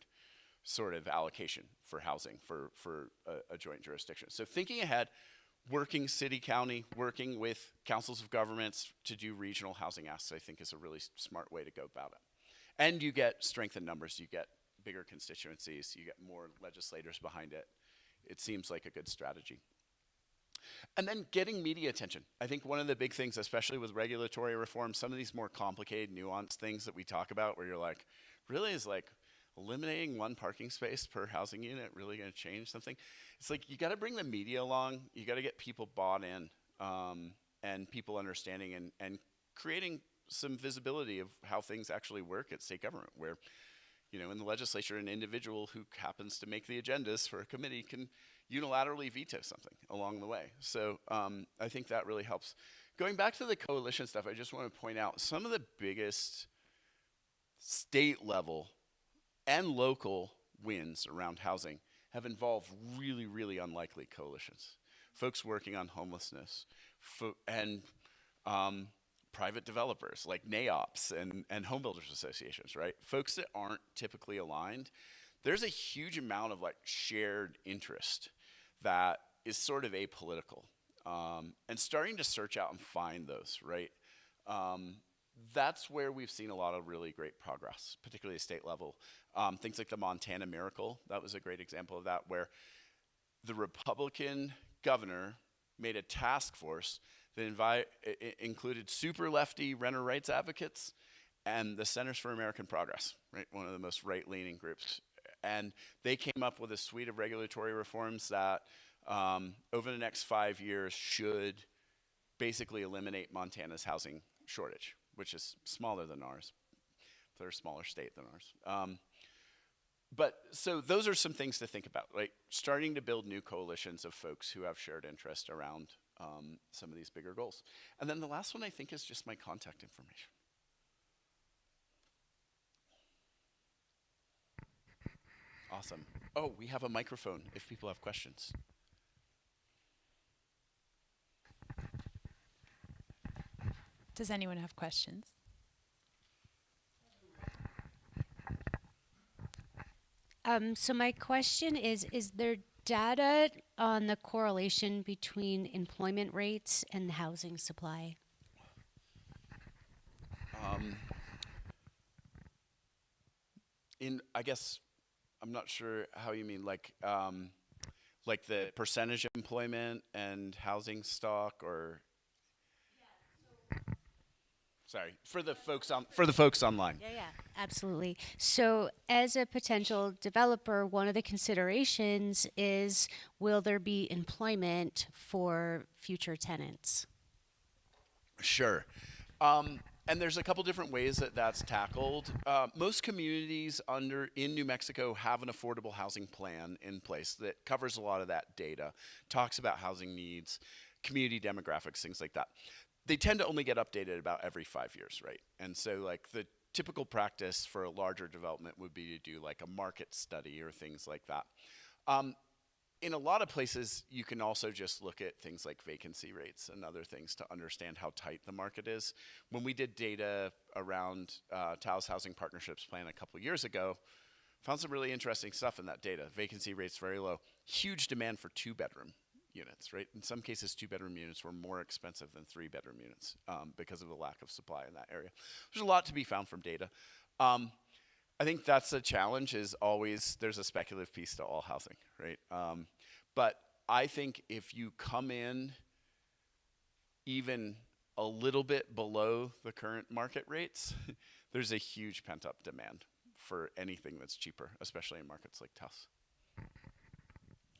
sort of allocation for housing for a joint jurisdiction. So thinking ahead, working city-county, working with councils of governments to do regional housing asks, I think is a really smart way to go about it. And you get strength in numbers. You get bigger constituencies. You get more legislators behind it. It seems like a good strategy. And then getting media attention. I think one of the big things, especially with regulatory reform, some of these more complicated, nuanced things that we talk about where you're like, really is like eliminating one parking space per housing unit really going to change something? It's like you got to bring the media along. You got to get people bought in and people understanding and creating some visibility of how things actually work at state government, where, you know, in the legislature, an individual who happens to make the agendas for a committee can unilaterally veto something along the way. So I think that really helps. Going back to the coalition stuff, I just want to point out some of the biggest state level and local wins around housing have involved really, really unlikely coalitions. Folks working on homelessness and private developers like NAIOPs and home builders associations, right? Folks that aren't typically aligned. There's a huge amount of like shared interest that is sort of apolitical, and starting to search out and find those, right? That's where we've seen a lot of really great progress, particularly at state level. Things like the Montana Miracle, that was a great example of that, where the Republican governor made a task force that included super lefty renter rights advocates and the Centers for American Progress, right? One of the most right-leaning groups. And they came up with a suite of regulatory reforms that over the next 5 years should basically eliminate Montana's housing shortage, which is smaller than ours. They're a smaller state than ours. But so those are some things to think about, like starting to build new coalitions of folks who have shared interest around some of these bigger goals. And then the last one I think is just my contact information. Awesome. Oh, we have a microphone if people have questions. Does anyone have questions? So my question is there data on the correlation between employment rates and housing supply? I guess, I'm not sure how you mean, like the percentage of employment and housing stock, or? Sorry, for the folks online. Yeah, absolutely. So as a potential developer, one of the considerations is, will there be employment for future tenants? Sure. And there's a couple different ways that that's tackled. Most communities in New Mexico have an affordable housing plan in place that covers a lot of that data, talks about housing needs, community demographics, things like that. they tend to only get updated about every 5 years, right? And so like the typical practice for a larger development would be to do like a market study or things like that. In a lot of places, you can also just look at things like vacancy rates and other things to understand how tight the market is. When we did data around Taos Housing Partnerships Plan a couple years ago, found some really interesting stuff in that data. Vacancy rates very low. Huge demand for 2-bedroom units, right? In some cases, 2-bedroom units were more expensive than 3-bedroom units because of the lack of supply in that area. There's a lot to be found from data. I think that's the challenge, is always there's a speculative piece to all housing, right? But I think if you come in even a little bit below the current market rates, there's a huge pent-up demand for anything that's cheaper, especially in markets like Taos.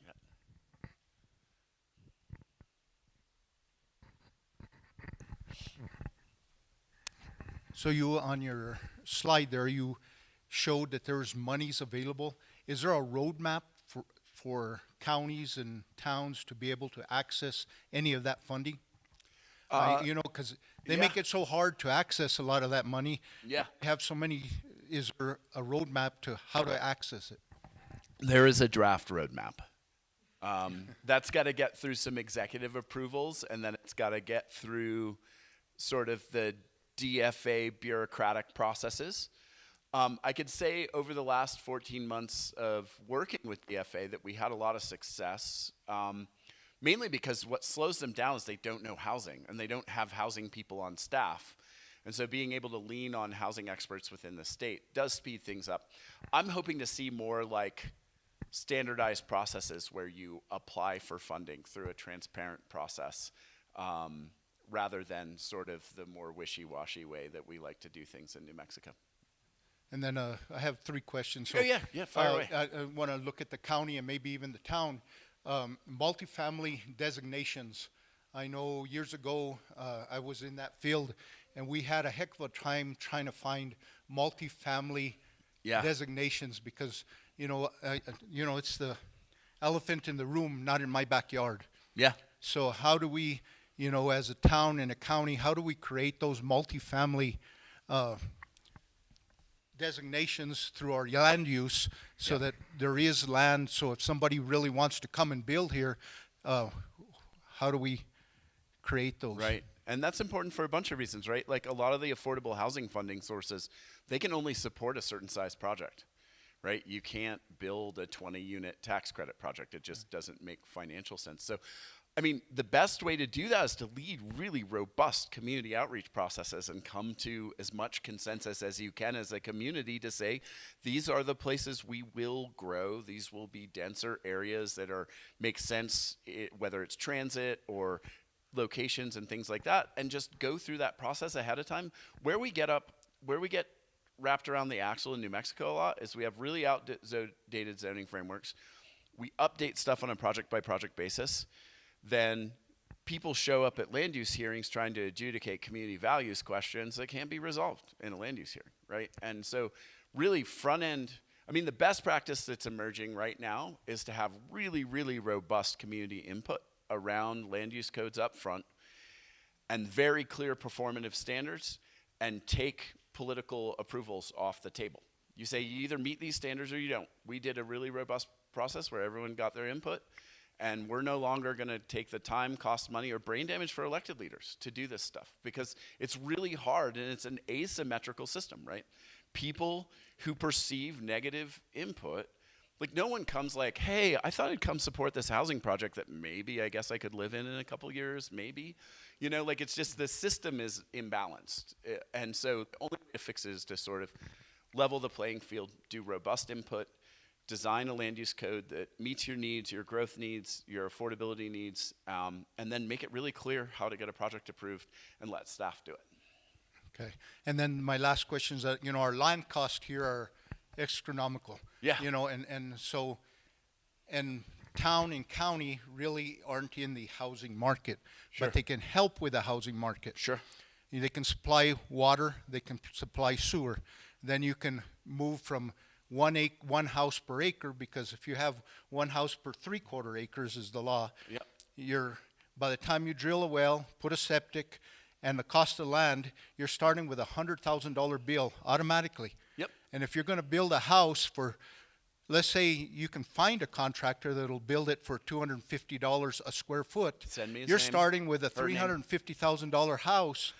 Yeah. So you, on your slide there, you showed that there's monies available. Is there a roadmap for counties and towns to be able to access any of that funding? You know, because they make it so hard to access a lot of that money. Yeah. Have so many. Is there a roadmap to how to access it? There is a draft roadmap. That's got to get through some executive approvals, and then it's got to get through sort of the DFA bureaucratic processes. I could say over the last 14 months of working with DFA that we had a lot of success, mainly because what slows them down is they don't know housing, and they don't have housing people on staff. And so being able to lean on housing experts within the state does speed things up. I'm hoping to see more like standardized processes where you apply for funding through a transparent process, rather than sort of the more wishy-washy way that we like to do things in New Mexico. And then I have 3 questions. So, yeah, fire away. I want to look at the county and maybe even the town. Multifamily designations. I know years ago I was in that field, and we had a heck of a time trying to find multifamily designations because, you know, it's the elephant in the room, not in my backyard. Yeah. So how do we, you know, as a town and a county, how do we create those multifamily designations through our land use so that there is land, so if somebody really wants to come and build here, how do we create those? Right. And that's important for a bunch of reasons, right? Like a lot of the affordable housing funding sources, they can only support a certain size project, right? You can't build a 20-unit tax credit project. It just doesn't make financial sense. So, I mean, the best way to do that is to lead really robust community outreach processes and come to as much consensus as you can as a community to say, these are the places we will grow. These will be denser areas that make sense, whether it's transit or locations and things like that, and just go through that process ahead of time. Where we get wrapped around the axle in New Mexico a lot is we have really outdated zoning frameworks. We update stuff on a project-by-project basis. Then people show up at land use hearings trying to adjudicate community values questions that can't be resolved in a land use hearing, right? And so really front end, I mean, the best practice that's emerging right now is to have really, really robust community input around land use codes up front and very clear performative standards, and take political approvals off the table. You say you either meet these standards or you don't. We did a really robust process where everyone got their input, and we're no longer going to take the time, cost, money, or brain damage for elected leaders to do this stuff because it's really hard and it's an asymmetrical system, right? People who perceive negative input, like no one comes like, hey, I thought I'd come support this housing project that maybe I guess I could live in a couple years, maybe. You know, like it's just the system is imbalanced. And so the only way to fix it is to sort of level the playing field, do robust input, design a land use code that meets your needs, your growth needs, your affordability needs, and then make it really clear how to get a project approved and let staff do it. Okay. And then my last question is that, you know, our land costs here are astronomical. Yeah. You know, and so, and town and county really aren't in the housing market, Sure. but they can help with the housing market. Sure. They can supply water, they can supply sewer. Then you can move from one house per acre, because if you have one house per 3/4 acres is the law. Yep. By the time you drill a well, put a septic, and the cost of land, you're starting with a $100,000 bill automatically. Yep. And if you're going to build a house for, let's say you can find a contractor that'll build it for $250 a square foot. Send me his You're name. starting with a Her name. $350,000 house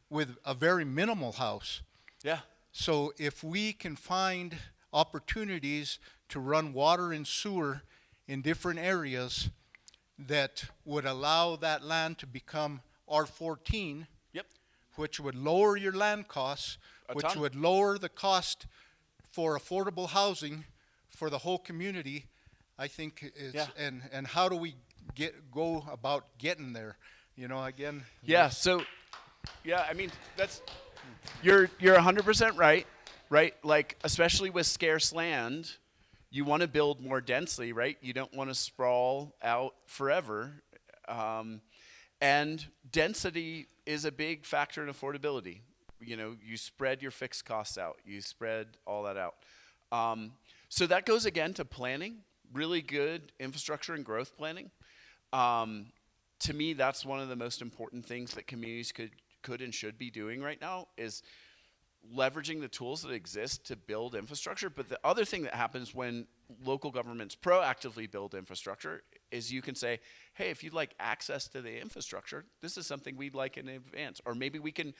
with a very minimal house. Yeah. So if we can find opportunities to run water and sewer in different areas that would allow that land to become R14, Yep. which would lower your land costs, A which ton. would lower the cost for affordable housing for the whole community, I think it's, Yeah. and how do we go about getting there? You know, again. Yeah. So, yeah, I mean, you're 100% right. Like, especially with scarce land, you want to build more densely, right? You don't want to sprawl out forever. And density is a big factor in affordability. You know, you spread your fixed costs out. You spread all that out. So that goes again to planning, really good infrastructure and growth planning. To me, that's one of the most important things that communities could and should be doing right now is leveraging the tools that exist to build infrastructure. But the other thing that happens when local governments proactively build infrastructure is you can say, hey, if you'd like access to the infrastructure, this is something we'd like in advance. Or maybe we can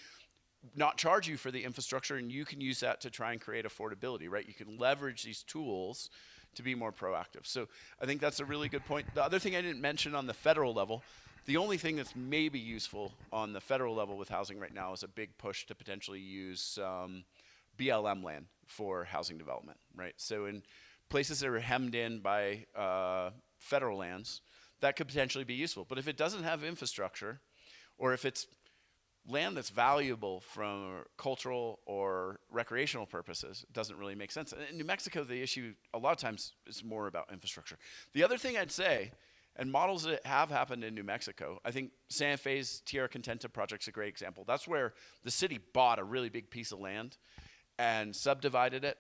not charge you for the infrastructure and you can use that to try and create affordability, right? You can leverage these tools to be more proactive. So I think that's a really good point. The other thing I didn't mention on the federal level, the only thing that's maybe useful on the federal level with housing right now is a big push to potentially use BLM land for housing development, right? So in places that are hemmed in by federal lands, that could potentially be useful. But if it doesn't have infrastructure, or if it's land that's valuable from cultural or recreational purposes, it doesn't really make sense. In New Mexico, the issue a lot of times is more about infrastructure. The other thing I'd say, and models that have happened in New Mexico, I think Santa Fe's Tierra Contenta project's a great example. That's where the city bought a really big piece of land and subdivided it,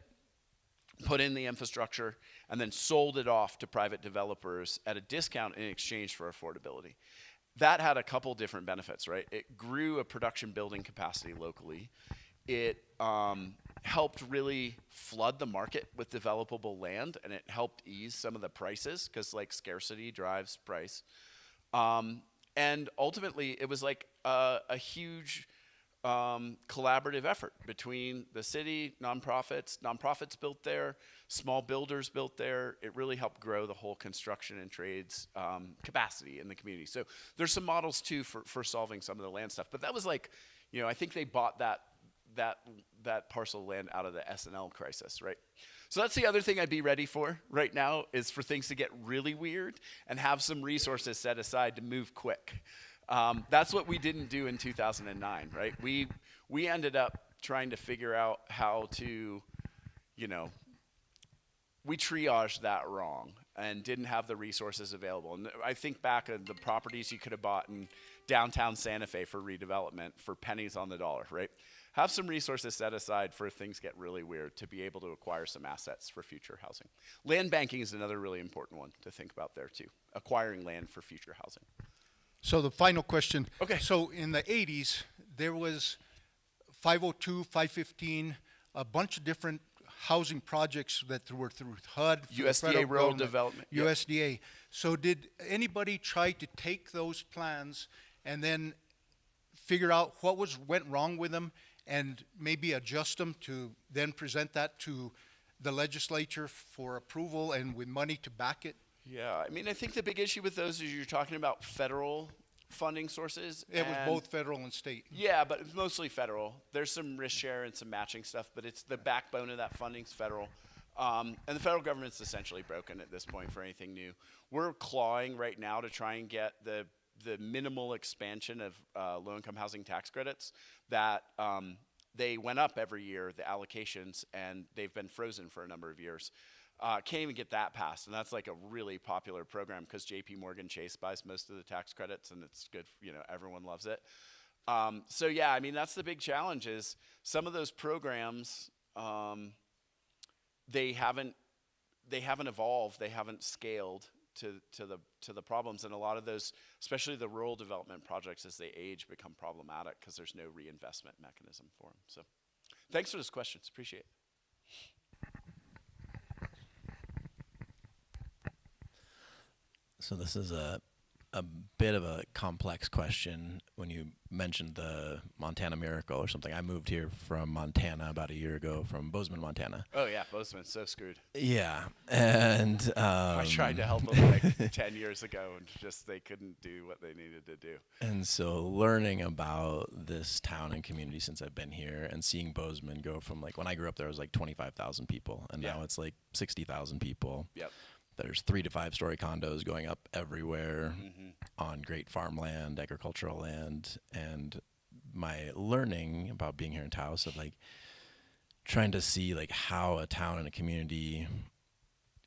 put in the infrastructure, and then sold it off to private developers at a discount in exchange for affordability. That had a couple different benefits, right? It grew a production building capacity locally. It helped really flood the market with developable land, and it helped ease some of the prices because like scarcity drives price. And ultimately, it was like a huge collaborative effort between the city, nonprofits built there, small builders built there. It really helped grow the whole construction and trades capacity in the community. So there's some models too for solving some of the land stuff. But that was like, you know, I think they bought that parcel of land out of the S&L crisis, right? So that's the other thing I'd be ready for right now is for things to get really weird and have some resources set aside to move quick. That's what we didn't do in 2009, right? We ended up trying to figure out how to, you know, we triaged that wrong and didn't have the resources available. And I think back at the properties you could have bought in downtown Santa Fe for redevelopment for pennies on the dollar, right? Have some resources set aside for if things get really weird to be able to acquire some assets for future housing. Land banking is another really important one to think about there too, acquiring land for future housing. So the final question. Okay. So in the 80s, there was 502, 515, a bunch of different housing projects that were through HUD, through the USDA federal rural government, development. Yep. USDA. So did anybody try to take those plans and then figure out what went wrong with them and maybe adjust them to then present that to the legislature for approval and with money to back it? Yeah, I mean, I think the big issue with those is you're talking about federal funding sources. It was both federal and state. Yeah, but it's mostly federal. There's some risk share and some matching stuff, but it's the backbone of that funding's federal. And the federal government's essentially broken at this point for anything new. We're clawing right now to try and get the minimal expansion of low-income housing tax credits that they went up every year, the allocations, and they've been frozen for a number of years. Can't even get that passed, and that's like a really popular program because J.P. Morgan Chase buys most of the tax credits, and it's good. You know, everyone loves it. So yeah, I mean that's the big challenge is some of those programs they haven't evolved, they haven't scaled to the problems, and a lot of those, especially the rural development projects, as they age, become problematic because there's no reinvestment mechanism for them. So, thanks for those questions. Appreciate it. So this is a bit of a complex question. When you mentioned the Montana Miracle or something, I moved here from Montana about a year ago, from Bozeman, Montana. Oh yeah, Bozeman's so screwed. Yeah, and I tried to help them like 10 years ago, and just they couldn't do what they needed to do. And so learning about this town and community since I've been here, and seeing Bozeman go from, like, when I grew up there was like 25,000 people, and Yeah. now it's like 60,000 people. Yep. There's 3 to 5 story condos going up everywhere Mm-hmm. on great farmland, agricultural land. And my learning about being here in Taos, of like trying to see like how a town and a community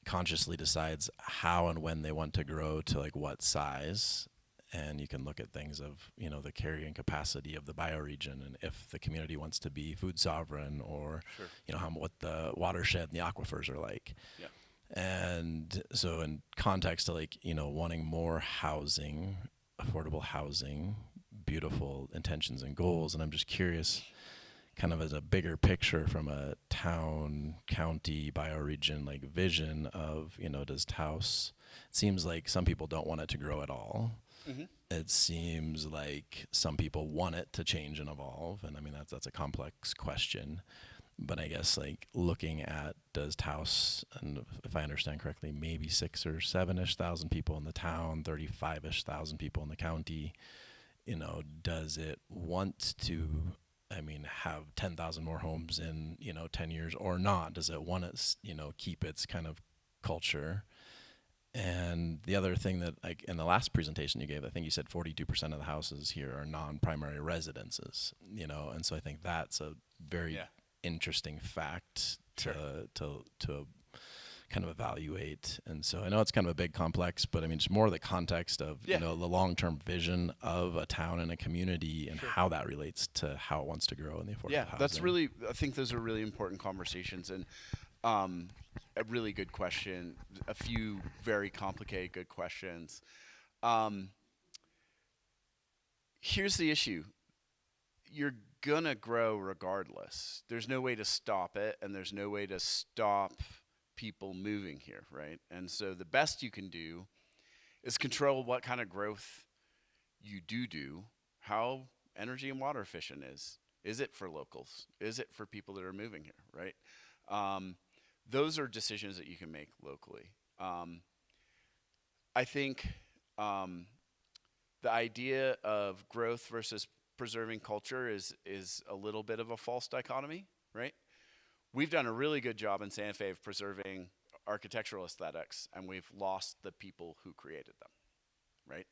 consciously decides how and when they want to grow to like what size. And you can look at things of, you know, the carrying capacity of the bioregion, and if the community wants to be food sovereign, or, Sure. you know, what the watershed and the aquifers are like. Yeah. And so in context to, like, you know, wanting more housing, affordable housing, beautiful intentions and goals. And I'm just curious, kind of as a bigger picture from a town, county, bioregion, like vision of, you know, does Taos, it seems like some people don't want it to grow at all. Mm-hmm. It seems like some people want it to change and evolve. And I mean, that's a complex question. But I guess, like, looking at, does Taos, and if I understand correctly, maybe 6 or 7-ish thousand people in the town, 35-ish thousand people in the county, you know, does it want to, I mean, have 10,000 more homes in, you know, 10 years or not? Does it want to, you know, keep its kind of culture? And the other thing that, like, in the last presentation you gave, I think you said 42% of the houses here are non-primary residences, you know, and so I think that's a very interesting fact to kind of evaluate. And so I know it's kind of a big complex, but I mean, just more the context of, you know, the long-term vision of a town and a community, and how that relates to how it wants to grow in the affordable housing. That's really, I think those are really important conversations, and a really good question. A few very complicated good questions. Here's the issue. You're gonna grow regardless. There's no way to stop it, and there's no way to stop people moving here, right? And so the best you can do is control what kind of growth you do, how energy and water efficient is. Is it for locals? Is it for people that are moving here, right? Those are decisions that you can make locally. I think the idea of growth versus preserving culture is a little bit of a false dichotomy, right? We've done a really good job in Santa Fe of preserving architectural aesthetics, and we've lost the people who created them, right?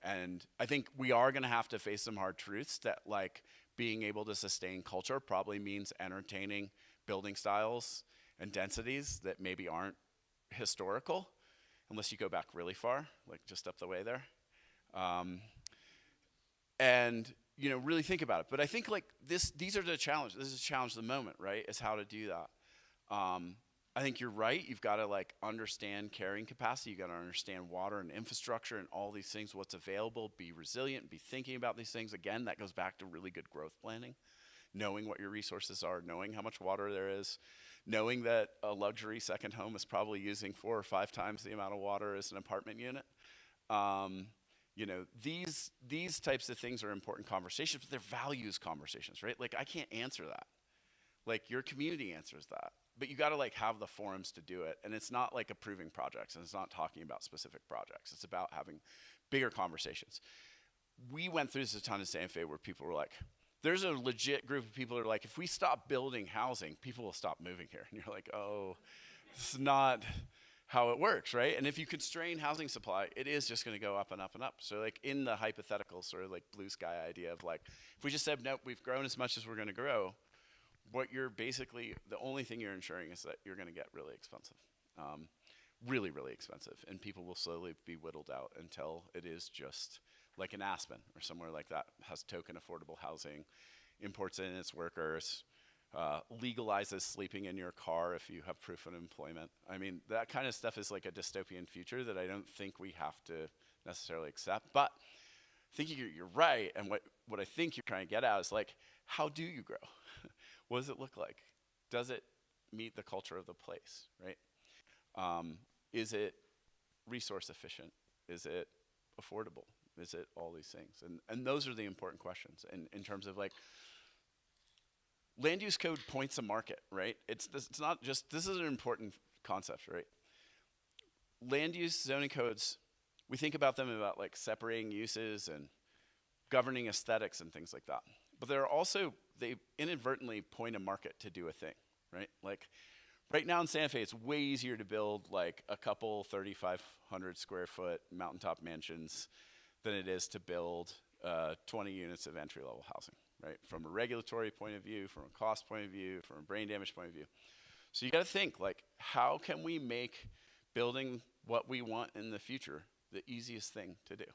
And I think we are going to have to face some hard truths that, like, being able to sustain culture probably means entertaining building styles and densities that maybe aren't historical, unless you go back really far, like just up the way there. And, you know, really think about it. But I think, like, these are the challenges. This is a challenge of the moment, right, is how to do that. I think you're right. You've got to, like, understand carrying capacity. You've got to understand water and infrastructure and all these things, what's available, be resilient, be thinking about these things. Again, that goes back to really good growth planning, knowing what your resources are, knowing how much water there is, knowing that a luxury second home is probably using 4 or 5 times the amount of water as an apartment unit. You know, these types of things are important conversations, but they're values conversations, right? Like, I can't answer that. Like, your community answers that. But you got to, like, have the forums to do it. And it's not like approving projects, and it's not talking about specific projects. It's about having bigger conversations. We went through this a ton in Santa Fe where people were like, there's a legit group of people that are like, if we stop building housing, people will stop moving here. And you're like, oh, this is not how it works, right? And if you constrain housing supply, it is just going to go up and up and up. So, like, in the hypothetical sort of like blue sky idea of, like, if we just said, nope, we've grown as much as we're going to grow, what you're basically, the only thing you're ensuring is that you're going to get really expensive, really, really expensive. And people will slowly be whittled out until it is just like an Aspen or somewhere like that, has token affordable housing, imports in its workers, legalizes sleeping in your car if you have proof of employment. I mean, that kind of stuff is like a dystopian future that I don't think we have to necessarily accept. But I think you're right, and what I think you're trying to get at is like, how do you grow? What does it look like? Does it meet the culture of the place, right? Is it resource efficient? Is it affordable? Is it all these things? And those are the important questions in terms of like, land use code points a market, right? It's not just, this is an important concept, right? Land use zoning codes, we think about them about like separating uses and governing aesthetics and things like that. But they're also, they inadvertently point a market to do a thing, right? Like right now in Santa Fe, it's way easier to build like a couple 3,500 square foot mountaintop mansions than it is to build 20 units of entry level housing, right? From a regulatory point of view, from a cost point of view, from a brain damage point of view. So you gotta think like, how can we make building what we want in the future the easiest thing to do,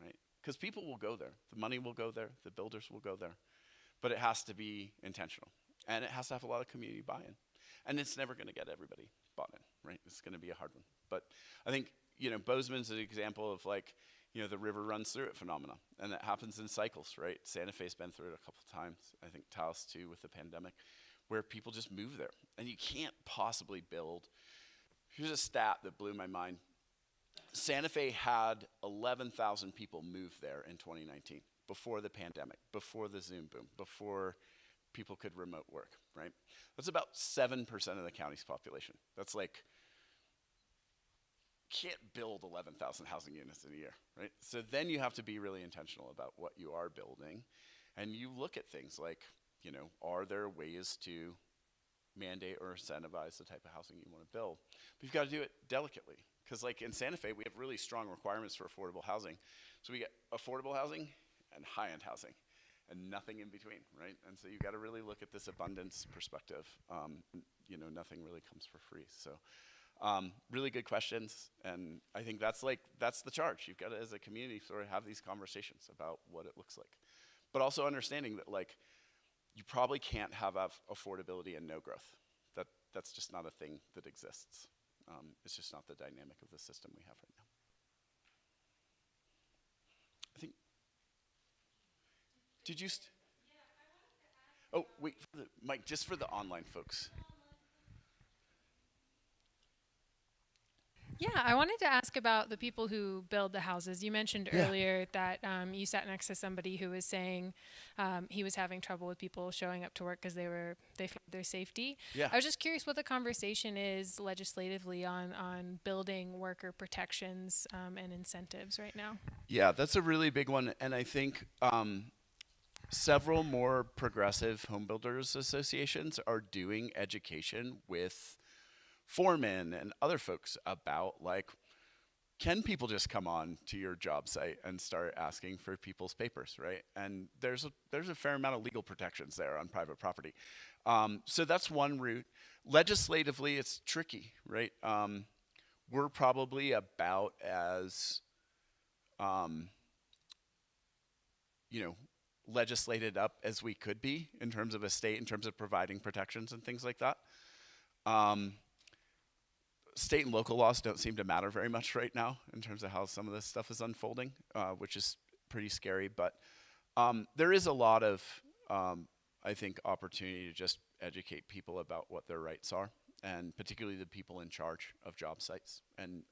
right? Because people will go there, the money will go there, the builders will go there, but it has to be intentional. And it has to have a lot of community buy-in. And it's never gonna get everybody bought in, right? It's gonna be a hard one. But I think, Bozeman's an example of like, the river runs through it phenomenon. And that happens in cycles, right? Santa Fe's been through it a couple times. I think Taos too with the pandemic, where people just move there. And you can't possibly build. Here's a stat that blew my mind. Santa Fe had 11,000 people move there in 2019, before the pandemic, before the Zoom boom, before people could remote work, right? That's about 7% of the county's population. That's like, can't build 11,000 housing units in a year, right? So then you have to be really intentional about what you are building. And you look at things like, are there ways to mandate or incentivize the type of housing you want to build? But you've got to do it delicately. Because like in Santa Fe, we have really strong requirements for affordable housing. So we get affordable housing and high-end housing and nothing in between, right? And so you've got to really look at this abundance perspective. Nothing really comes for free. So really good questions. And I think that's the charge. You've got to, as a community, sort of have these conversations about what it looks like. But also understanding that like, you probably can't have affordability and no growth. That's just not a thing that exists. It's just not the dynamic of the system we have right now. I think, did you, oh, wait, Mike, just for the online folks. Yeah, I wanted to ask about the people who build the houses. You mentioned earlier that you sat next to somebody who was saying he was having trouble with people showing up to work because they feared their safety. Yeah. I was just curious what the conversation is legislatively on building worker protections and incentives right now. Yeah, that's a really big one, and I think several more progressive home builders associations are doing education with foremen and other folks about like, can people just come on to your job site and start asking for people's papers, right? And there's a fair amount of legal protections there on private property. So that's one route. Legislatively, it's tricky, right? We're probably about as, legislated up as we could be in terms of a state, in terms of providing protections and things like that. State and local laws don't seem to matter very much right now in terms of how some of this stuff is unfolding, which is pretty scary. But there is a lot of, I think, opportunity to just educate people about what their rights are, and particularly the people in charge of job sites and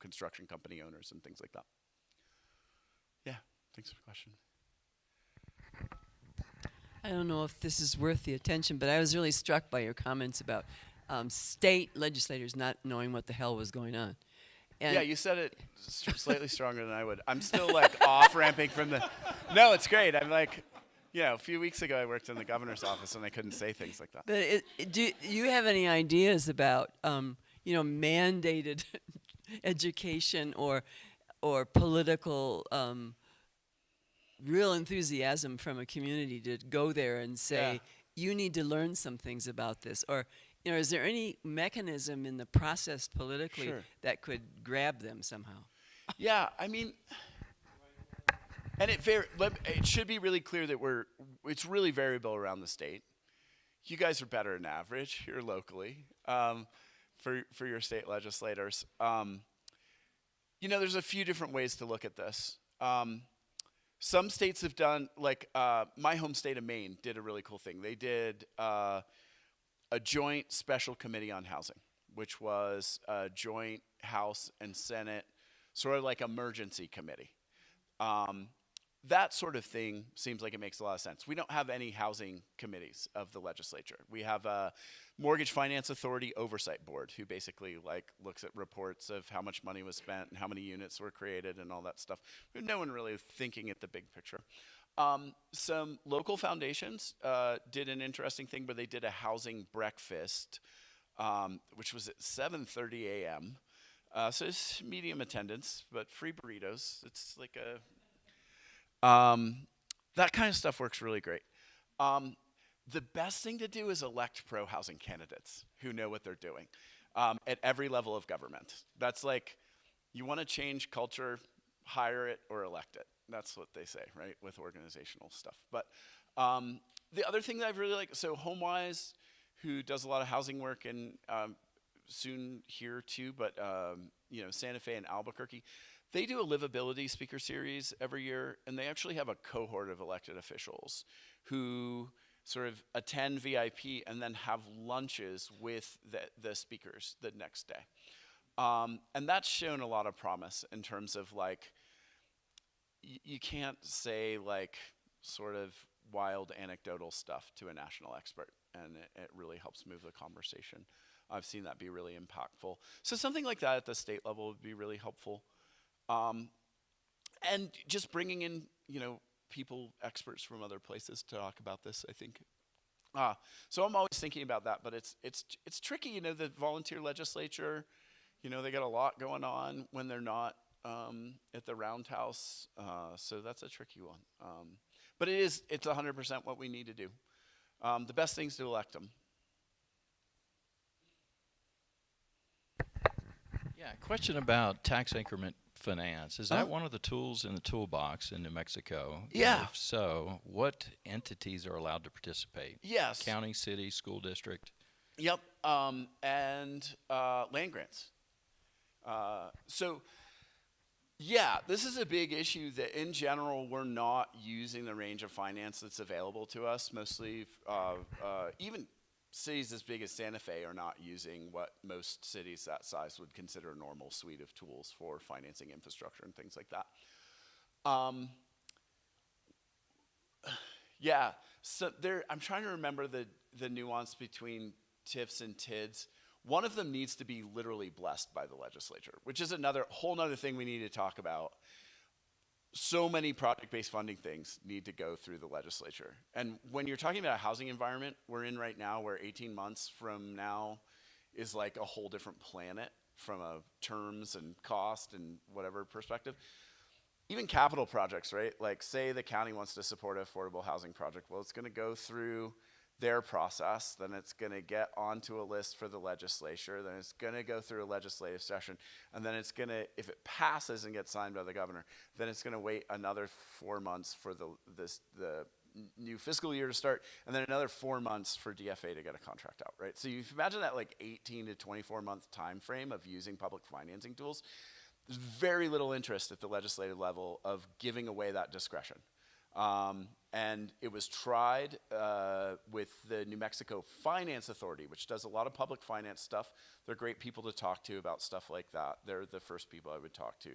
construction company owners and things like that. Yeah, thanks for the question. I don't know if this is worth the attention, but I was really struck by your comments about state legislators not knowing what the hell was going on. And yeah, you said it slightly stronger than I would. I'm still like off-ramping from the... No, it's great. I'm like, a few weeks ago I worked in the governor's office and I couldn't say things like that. But do you have any ideas about, mandated education or political real enthusiasm from a community to go there and say, you need to learn some things about this? Or, is there any mechanism in the process politically that could grab them somehow? Yeah, I mean, and it should be really clear that it's really variable around the state. you guys are better than average here locally for your state legislators. There's a few different ways to look at this. Some states have done, like my home state of Maine did a really cool thing. They did a joint special committee on housing, which was a joint House and Senate sort of like emergency committee. That sort of thing seems like it makes a lot of sense. We don't have any housing committees of the legislature. We have a Mortgage Finance Authority Oversight Board who basically looks at reports of how much money was spent and how many units were created and all that stuff. No one really thinking at the big picture. Some local foundations did an interesting thing where they did a housing breakfast, which was at 7:30 a.m. So it's medium attendance, but free burritos. It's like a that kind of stuff works really great. The best thing to do is elect pro-housing candidates who know what they're doing at every level of government. That's like, you want to change culture, hire it or elect it. That's what they say, right, with organizational stuff. But the other thing that I've really liked, so HomeWise, who does a lot of housing work and soon here too, but Santa Fe and Albuquerque, they do a livability speaker series every year, and they actually have a cohort of elected officials who sort of attend VIP and then have lunches with the speakers the next day. And that's shown a lot of promise in terms of you can't say sort of wild anecdotal stuff to a national expert, and it really helps move the conversation. I've seen that be really impactful. So something like that at the state level would be really helpful. And just bringing in, people, experts from other places to talk about this, I think. So I'm always thinking about that, but it's tricky, the volunteer legislature, they got a lot going on when they're not at the roundhouse. So that's a tricky one. But it's 100% what we need to do. The best thing is to elect them. Yeah, question about tax increment finance. Is that one of the tools in the toolbox in New Mexico? Yeah. And if so, what entities are allowed to participate? Yes. County, city, school district? Yep. And land grants. This is a big issue that in general we're not using the range of finance that's available to us. Mostly, even cities as big as Santa Fe are not using what most cities that size would consider a normal suite of tools for financing infrastructure and things like that. So I'm trying to remember the nuance between TIFs and TIDs. One of them needs to be literally blessed by the legislature, which is whole nother thing we need to talk about. So many project-based funding things need to go through the legislature. And when you're talking about a housing environment we're in right now, where 18 months from now is like a whole different planet from a terms and cost and whatever perspective. Even capital projects, right? Like say the county wants to support an affordable housing project. Well, it's going to go through their process, then it's going to get onto a list for the legislature, then it's going to go through a legislative session, and then it's going to, if it passes and gets signed by the governor, then it's going to wait another 4 months for the new fiscal year to start, and then another 4 months for DFA to get a contract out, right? So you imagine that 18 to 24 month time frame of using public financing tools. There's very little interest at the legislative level of giving away that discretion. And it was tried with the New Mexico Finance Authority, which does a lot of public finance stuff. They're great people to talk to about stuff like that. They're the first people I would talk to.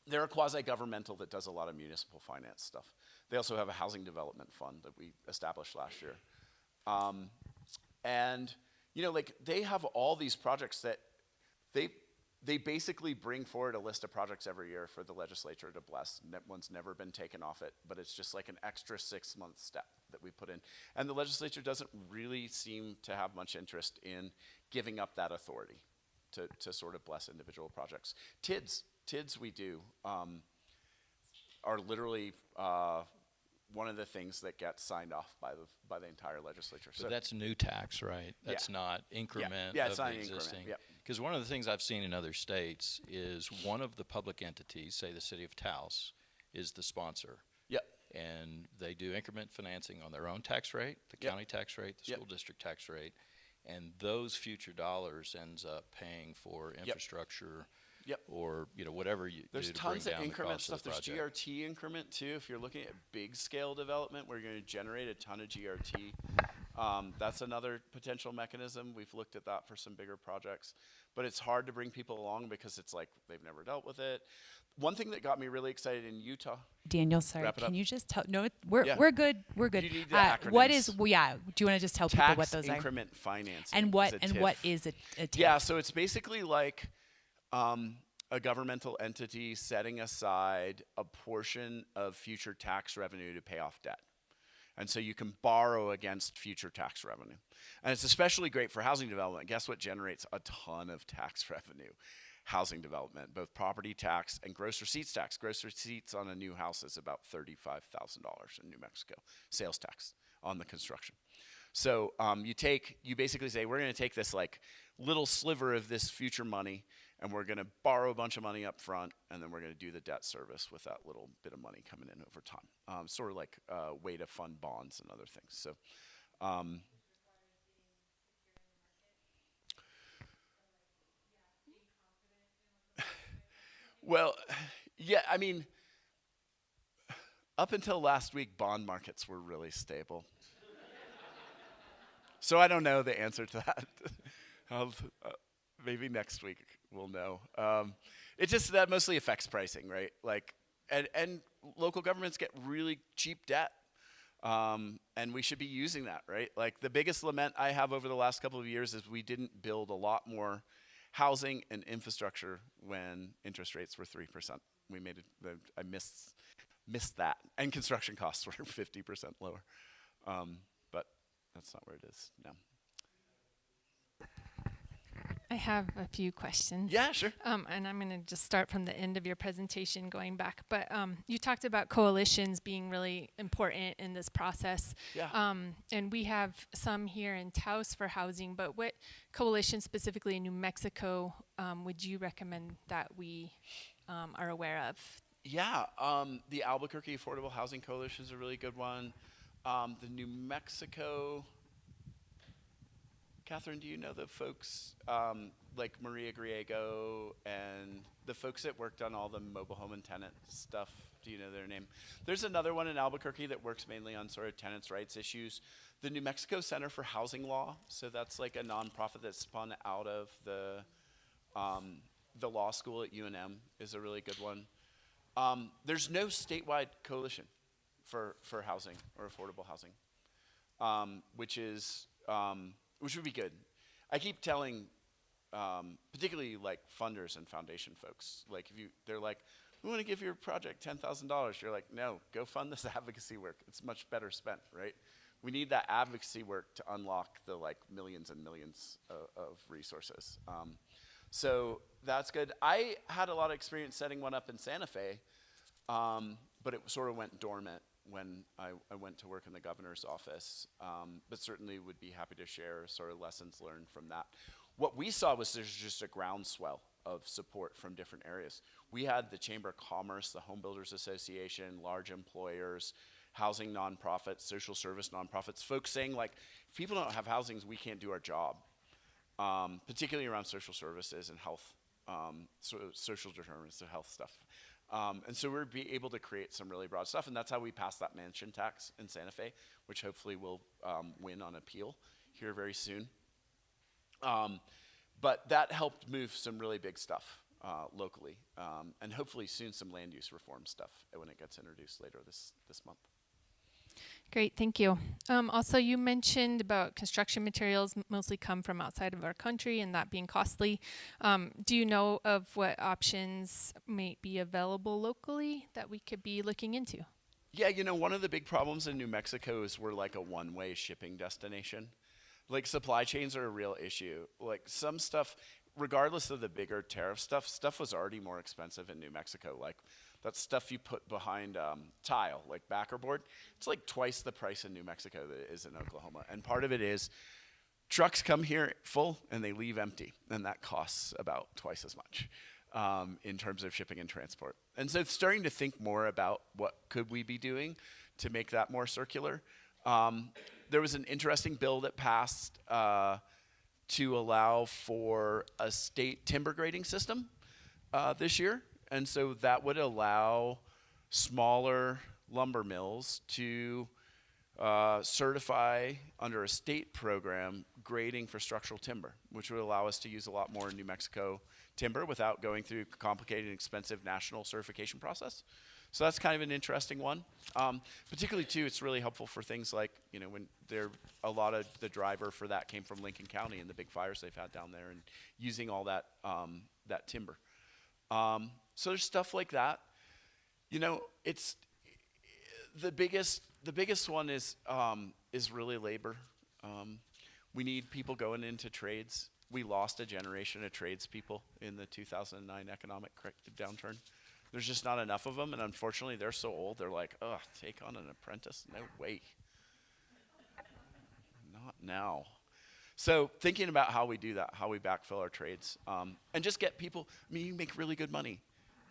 They're a quasi-governmental that does a lot of municipal finance stuff. They also have a housing development fund that we established last year. And they have all these projects that they basically bring forward a list of projects every year for the legislature to bless. One's never been taken off it, but it's just like an extra 6-month step that we put in. And the legislature doesn't really seem to have much interest in giving up that authority to sort of bless individual projects. TIDs we do are literally one of the things that gets signed off by the entire legislature. So that's new tax, right? That's not increment of it's not the existing. Increment. Because one of the things I've seen in other states is one of the public entities, say the city of Taos, is the sponsor. Yep. and they do increment financing on their own tax rate, the Yep. county tax rate, the Yep. school district tax rate, and those future dollars ends up paying for infrastructure Yep. or whatever you There's do to tons bring of down the increment cost stuff. of the There's project. GRT increment too. If you're looking at big scale development, we're going to generate a ton of GRT. That's another potential mechanism. We've looked at that for some bigger projects, but it's hard to bring people along because it's like they've never dealt with it. One thing that got me really excited in Utah. Daniel, sorry, Wrap it can up. you just tell? No, we're Yeah. we're good. We're good. You need the What is? acronyms. Well, yeah. Do you want to just tell people what Tax those are? increment financing. And is what a and what TIF. is a TIF? Yeah, so it's basically like a governmental entity setting aside a portion of future tax revenue to pay off debt. And so you can borrow against future tax revenue. And it's especially great for housing development. Guess what generates a ton of tax revenue? Housing development, both property tax and gross receipts tax. Gross receipts on a new house is about $35,000 in New Mexico, sales tax on the construction. So you basically say, we're going to take this like little sliver of this future money, and we're going to borrow a bunch of money up front, and then we're going to do the debt service with that little bit of money coming in over time. Sort of like a way to fund bonds and other things. So, well, yeah, I mean, up until last week, bond markets were really stable. So I don't know the answer to that. Maybe next week we'll know. That mostly affects pricing, right? Like, and local governments get really cheap debt, and we should be using that, right? Like the biggest lament I have over the last couple of years is we didn't build a lot more housing and infrastructure when interest rates were 3%. We made it. I missed that, and construction costs were 50% lower. But that's not where it is now. I have a few questions. Yeah, sure. And I'm going to just start from the end of your presentation going back. But you talked about coalitions being really important in this process. Yeah. And we have some here in Taos for housing, but what coalition specifically in New Mexico would you recommend that we are aware of? Yeah, the Albuquerque Affordable Housing Coalition is a really good one. The New Mexico, Catherine, do you know the folks like Maria Griego and the folks that worked on all the mobile home and tenant stuff? Do you know their name? There's another one in Albuquerque that works mainly on sort of tenants' rights issues. The New Mexico Center for Housing Law, so that's like a nonprofit that's spun out of the law school at UNM, is a really good one. There's no statewide coalition for housing or affordable housing, which would be good. I keep telling, particularly like funders and foundation folks, like they're like, we want to give your project $10,000. You're like, no, go fund this advocacy work. It's much better spent, right? We need that advocacy work to unlock the like millions and millions of resources. So that's good. I had a lot of experience setting one up in Santa Fe, but it sort of went dormant when I went to work in the governor's office, but certainly would be happy to share sort of lessons learned from that. What we saw was there's just a groundswell of support from different areas. We had the Chamber of Commerce, the Home Builders Association, large employers, housing nonprofits, social service nonprofits, folks saying like, if people don't have housing, we can't do our job, particularly around social services and health, social determinants of health stuff. And so we're be able to create some really broad stuff, and that's how we passed that mansion tax in Santa Fe, which hopefully will win on appeal here very soon. But that helped move some really big stuff locally, and hopefully soon some land use reform stuff when it gets introduced later this month. Great, thank you. Also, you mentioned about construction materials mostly come from outside of our country and that being costly. Do you know of what options might be available locally that we could be looking into? Yeah, one of the big problems in New Mexico is we're like a one-way shipping destination. Like supply chains are a real issue. Like some stuff, regardless of the bigger tariff stuff was already more expensive in New Mexico. Like that stuff you put behind tile, like backer board, it's like twice the price in New Mexico that it is in Oklahoma. And part of it is trucks come here full and they leave empty, and that costs about twice as much. in terms of shipping and transport. And so starting to think more about what could we be doing to make that more circular. There was an interesting bill that passed to allow for a state timber grading system this year. And so that would allow smaller lumber mills to certify under a state program grading for structural timber, which would allow us to use a lot more New Mexico timber without going through a complicated and expensive national certification process. So that's kind of an interesting one. Particularly too, it's really helpful for things like, when a lot of the driver for that came from Lincoln County and the big fires they've had down there and using all that, that timber. So there's stuff like that. It's the biggest one is really labor. We need people going into trades. We lost a generation of tradespeople in the 2009 economic downturn. There's just not enough of them, and unfortunately, they're so old. They're like, "Ugh, take on an apprentice? No way. Not now." So thinking about how we do that, how we backfill our trades, and just get people. You make really good money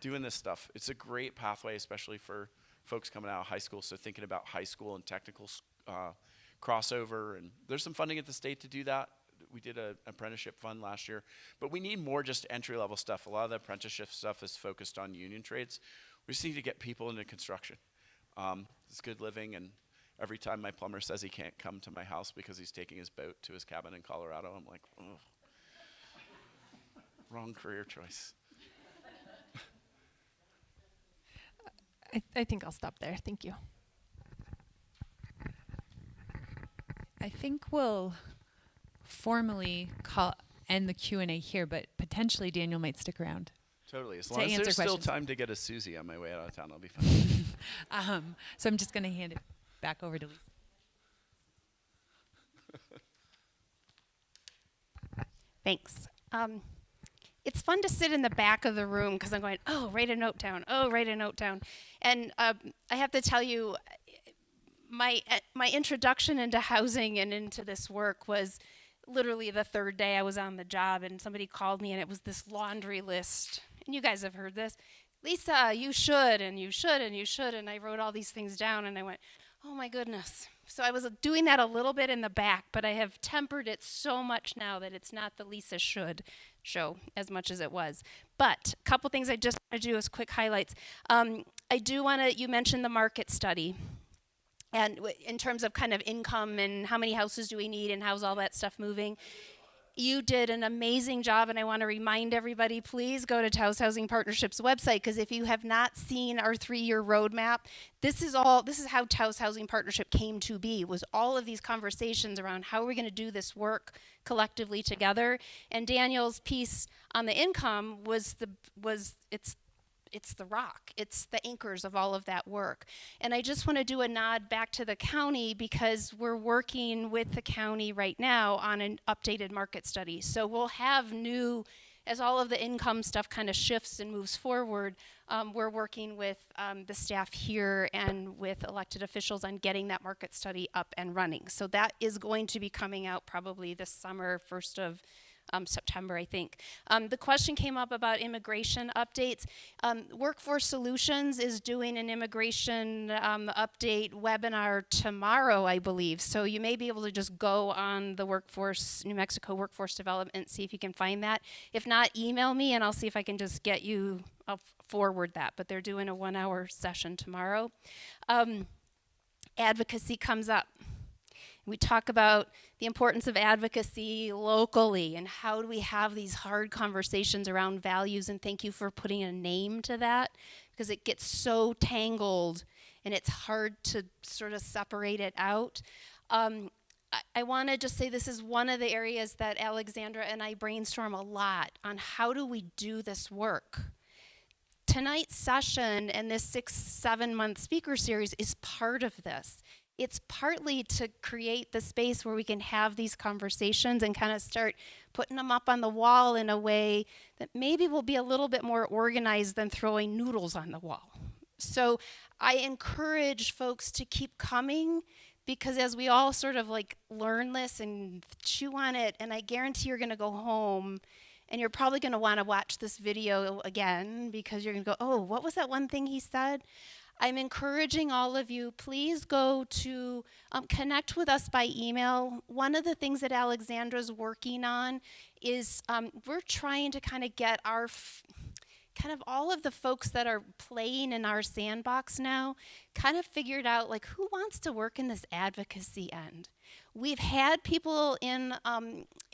doing this stuff. It's a great pathway, especially for folks coming out of high school. So thinking about high school and technical crossover, and there's some funding at the state to do that. We did an apprenticeship fund last year, but we need more just entry-level stuff. A lot of the apprenticeship stuff is focused on union trades. We just need to get people into construction. It's good living, and every time my plumber says he can't come to my house because he's taking his boat to his cabin in Colorado, I'm like, oh, wrong career choice. I think I'll stop there. Thank you. I think we'll formally end the Q&A here, but potentially Daniel might stick around. Totally. As To long as answer there's questions. still time to get a Susie on my way out of town, I'll be fine. So I'm just going to hand it back over to Lisa. Thanks. It's fun to sit in the back of the room because I'm going, oh, write a note down. Oh, write a note down. And I have to tell you, my introduction into housing and into this work was literally the third day I was on the job, and somebody called me, and it was this laundry list. And you guys have heard this. Lisa, you should, and you should, and you should. And I wrote all these things down, and I went, oh, my goodness. So I was doing that a little bit in the back, but I have tempered it so much now that it's not the Lisa should show as much as it was. But a couple things I just want to do as quick highlights. I do want to, you mentioned the market study. And in terms of kind of income and how many houses do we need and how's all that stuff moving. You did an amazing job, and I want to remind everybody, please go to Taos Housing Partnership's website, because if you have not seen our 3-year roadmap, this is how Taos Housing Partnership came to be, was all of these conversations around how are we going to do this work collectively together. And Daniel's piece on the income it's the rock. It's the anchors of all of that work. And I just want to do a nod back to the county, because we're working with the county right now on an updated market study. So we'll have new, as all of the income stuff kind of shifts and moves forward, we're working with the staff here and with elected officials on getting that market study up and running. So that is going to be coming out probably this summer, 1st of September, I think. The question came up about immigration updates. Workforce Solutions is doing an immigration update webinar tomorrow, I believe. So you may be able to just go on the New Mexico Workforce Development, see if you can find that. If not, email me and I'll see if I can just get you, I'll forward that. But they're doing a 1-hour session tomorrow. Advocacy comes up. We talk about the importance of advocacy locally and how do we have these hard conversations around values, and thank you for putting a name to that, because it gets so tangled and it's hard to sort of separate it out. I want to just say this is one of the areas that Alexandra and I brainstorm a lot on how do we do this work. Tonight's session and this 6-7 month speaker series is part of this. It's partly to create the space where we can have these conversations and kind of start putting them up on the wall in a way that maybe will be a little bit more organized than throwing noodles on the wall. So I encourage folks to keep coming, because as we all sort of like learn this and chew on it, and I guarantee you're going to go home And you're probably going to want to watch this video again because you're going to go, oh, what was that one thing he said? I'm encouraging all of you, please go to connect with us by email. One of the things that Alexandra's working on is we're trying to kind of get our kind of all of the folks that are playing in our sandbox now kind of figured out, like, who wants to work in this advocacy end. We've had people in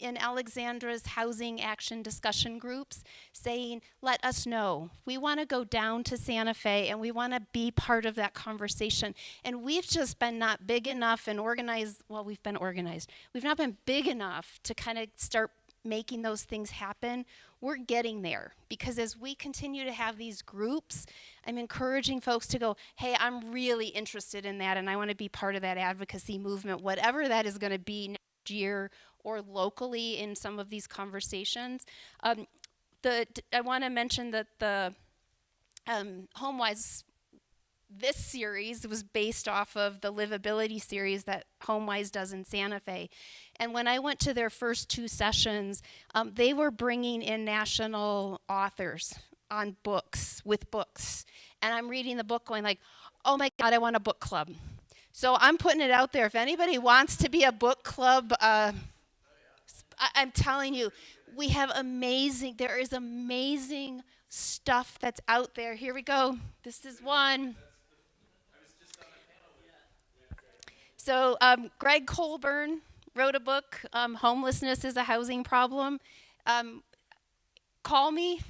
Alexandra's housing action discussion groups saying, let us know. We want to go down to Santa Fe and we want to be part of that conversation. And we've just been not big enough and organized. Well, we've been organized. We've not been big enough to kind of start making those things happen. We're getting there, because as we continue to have these groups, I'm encouraging folks to go, hey, I'm really interested in that and I want to be part of that advocacy movement, whatever that is going to be next year or locally in some of these conversations. I want to mention that the HomeWise, this series was based off of the livability series that HomeWise does in Santa Fe. And when I went to their first 2 sessions, they were bringing in national authors on books, with books. And I'm reading the book going like, oh my God, I want a book club. So I'm putting it out there. If anybody wants to be a book club, I'm telling you, we have there is amazing stuff that's out there. Here we go. This is one. So Greg Colburn wrote a book, Homelessness is a Housing Problem. Call me.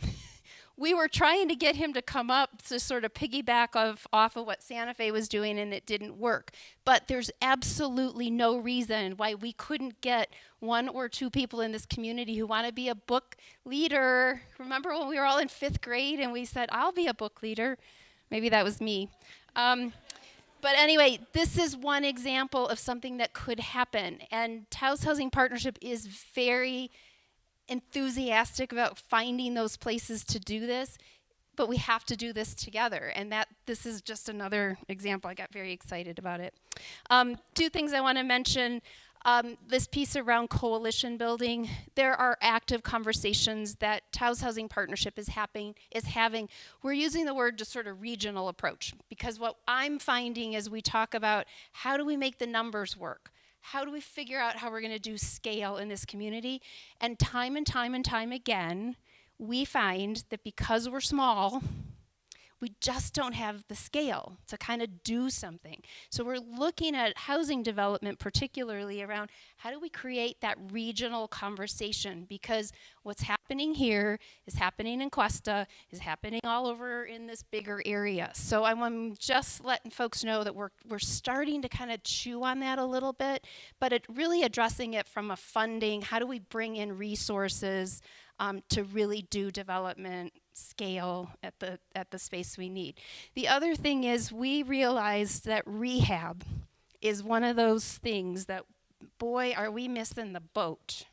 We were trying to get him to come up to sort of piggyback off of what Santa Fe was doing, and it didn't work. But there's absolutely no reason why we couldn't get 1 or 2 people in this community who want to be a book leader. Remember when we were all in 5th grade and we said, I'll be a book leader? Maybe that was me. But anyway, this is one example of something that could happen. And Taos Housing Partnership is very enthusiastic about finding those places to do this, but we have to do this together. And this is just another example. I got very excited about it. 2 things I want to mention. This piece around coalition building, there are active conversations that Taos Housing Partnership is having. We're using the word just sort of regional approach, because what I'm finding as we talk about how do we make the numbers work? How do we figure out how we're going to do scale in this community? And time again, we find that because we're small, we just don't have the scale to kind of do something. So we're looking at housing development, particularly around how do we create that regional conversation, because what's happening here is happening in Cuesta, is happening all over in this bigger area. So I'm just letting folks know that we're starting to kind of chew on that a little bit, but really addressing it from a funding, how do we bring in resources to really do development scale at the space we need. The other thing is we realized that rehab is one of those things that, boy, are we missing the boat.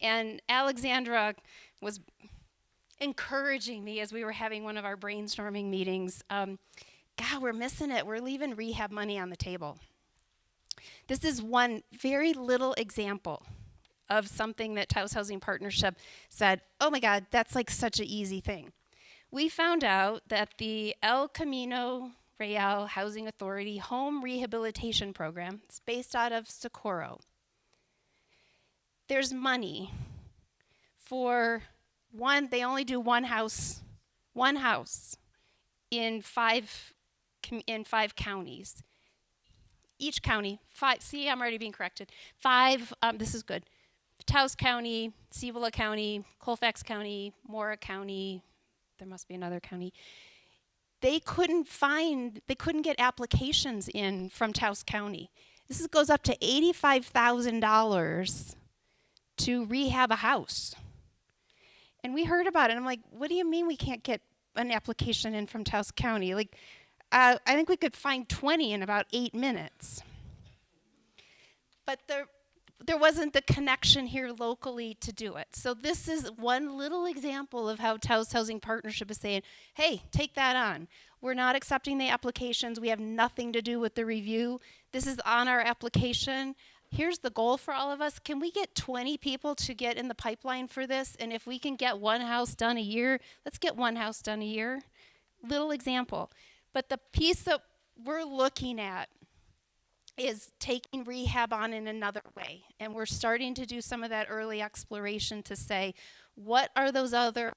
And Alexandra was encouraging me as we were having one of our brainstorming meetings. God, we're missing it. We're leaving rehab money on the table. This is one very little example of something that Taos Housing Partnership said, oh my God, that's like such an easy thing. We found out that the El Camino Real Housing Authority Home Rehabilitation Program, it's based out of Socorro. There's money for they only do one house in 5 counties. Each county, 5, see, I'm already being corrected. 5, this is good. Taos County, Cibola County, Colfax County, Mora County, there must be another county. They couldn't get applications in from Taos County. This goes up to $85,000 to rehab a house. And we heard about it, and I'm like, what do you mean we can't get an application in from Taos County? Like, I think we could find 20 in about 8 minutes. But there wasn't the connection here locally to do it. So this is one little example of how Taos Housing Partnership is saying, hey, take that on. We're not accepting the applications. We have nothing to do with the review. This is on our application. here's the goal for all of us. Can we get 20 people to get in the pipeline for this? And if we can get one house done a year, let's get one house done a year. Little example. But the piece that we're looking at is taking rehab on in another way. And we're starting to do some of that early exploration to say, what are those other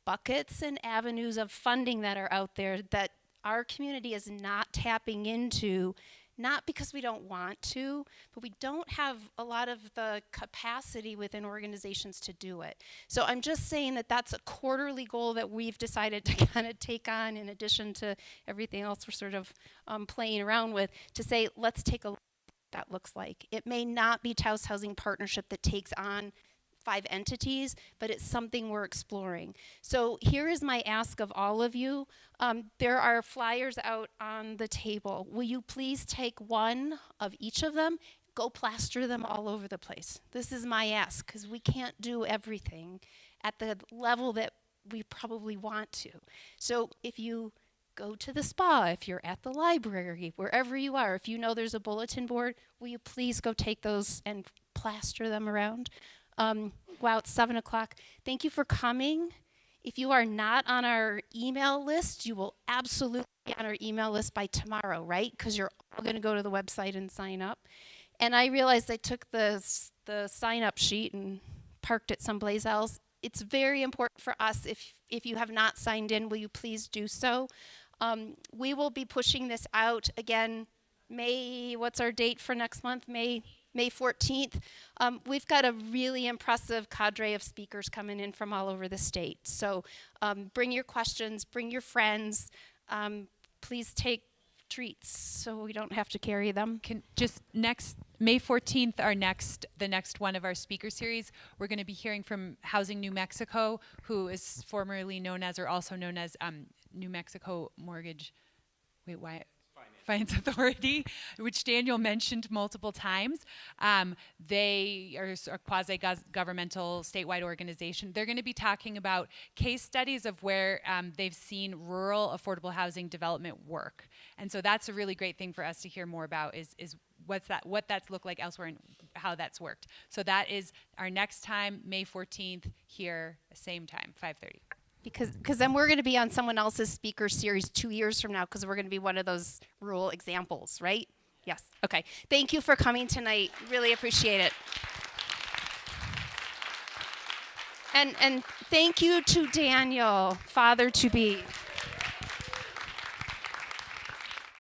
buckets and avenues of funding that are out there that our community is not tapping into, not because we don't want to, but we don't have a lot of the capacity within organizations to do it. So I'm just saying that that's a quarterly goal that we've decided to kind of take on in addition to everything else we're sort of playing around with, to say, let's take a look at what that looks like. It may not be Taos Housing Partnership that takes on 5 entities, but it's something we're exploring. So here is my ask of all of you. There are flyers out on the table. Will you please take one of each of them, go plaster them all over the place? This is my ask, because we can't do everything at the level that we probably want to. So if you go to the spa, if you're at the library, wherever you are, if you know there's a bulletin board, will you please go take those and plaster them around? Wow, it's 7 o'clock. Thank you for coming. If you are not on our email list, you will absolutely be on our email list by tomorrow, right? Because you're all going to go to the website and sign up. And I realized I took the sign-up sheet and parked it someplace else. It's very important for us. If you have not signed in, will you please do so? We will be pushing this out again. What's our date for next month? May 14th. We've got a really impressive cadre of speakers coming in from all over the state. So bring your questions, bring your friends. Please take treats so we don't have to carry them. Next May 14th, the next one of our speaker series, we're going to be hearing from Housing New Mexico, who is formerly known as, or also known as, New Mexico Mortgage. Finance Authority, which Daniel mentioned multiple times. They are a quasi-governmental statewide organization. They're going to be talking about case studies of where they've seen rural affordable housing development work. And so that's a really great thing for us to hear more about is what that's looked like elsewhere and how that's worked. So that is our next time, May 14th, here, same time, 5:30. Because then we're going to be on someone else's speaker series 2 years from now, because we're going to be one of those rural examples, right? Yes. Okay. Thank you for coming tonight. Really appreciate it. And thank you to Daniel, father to be.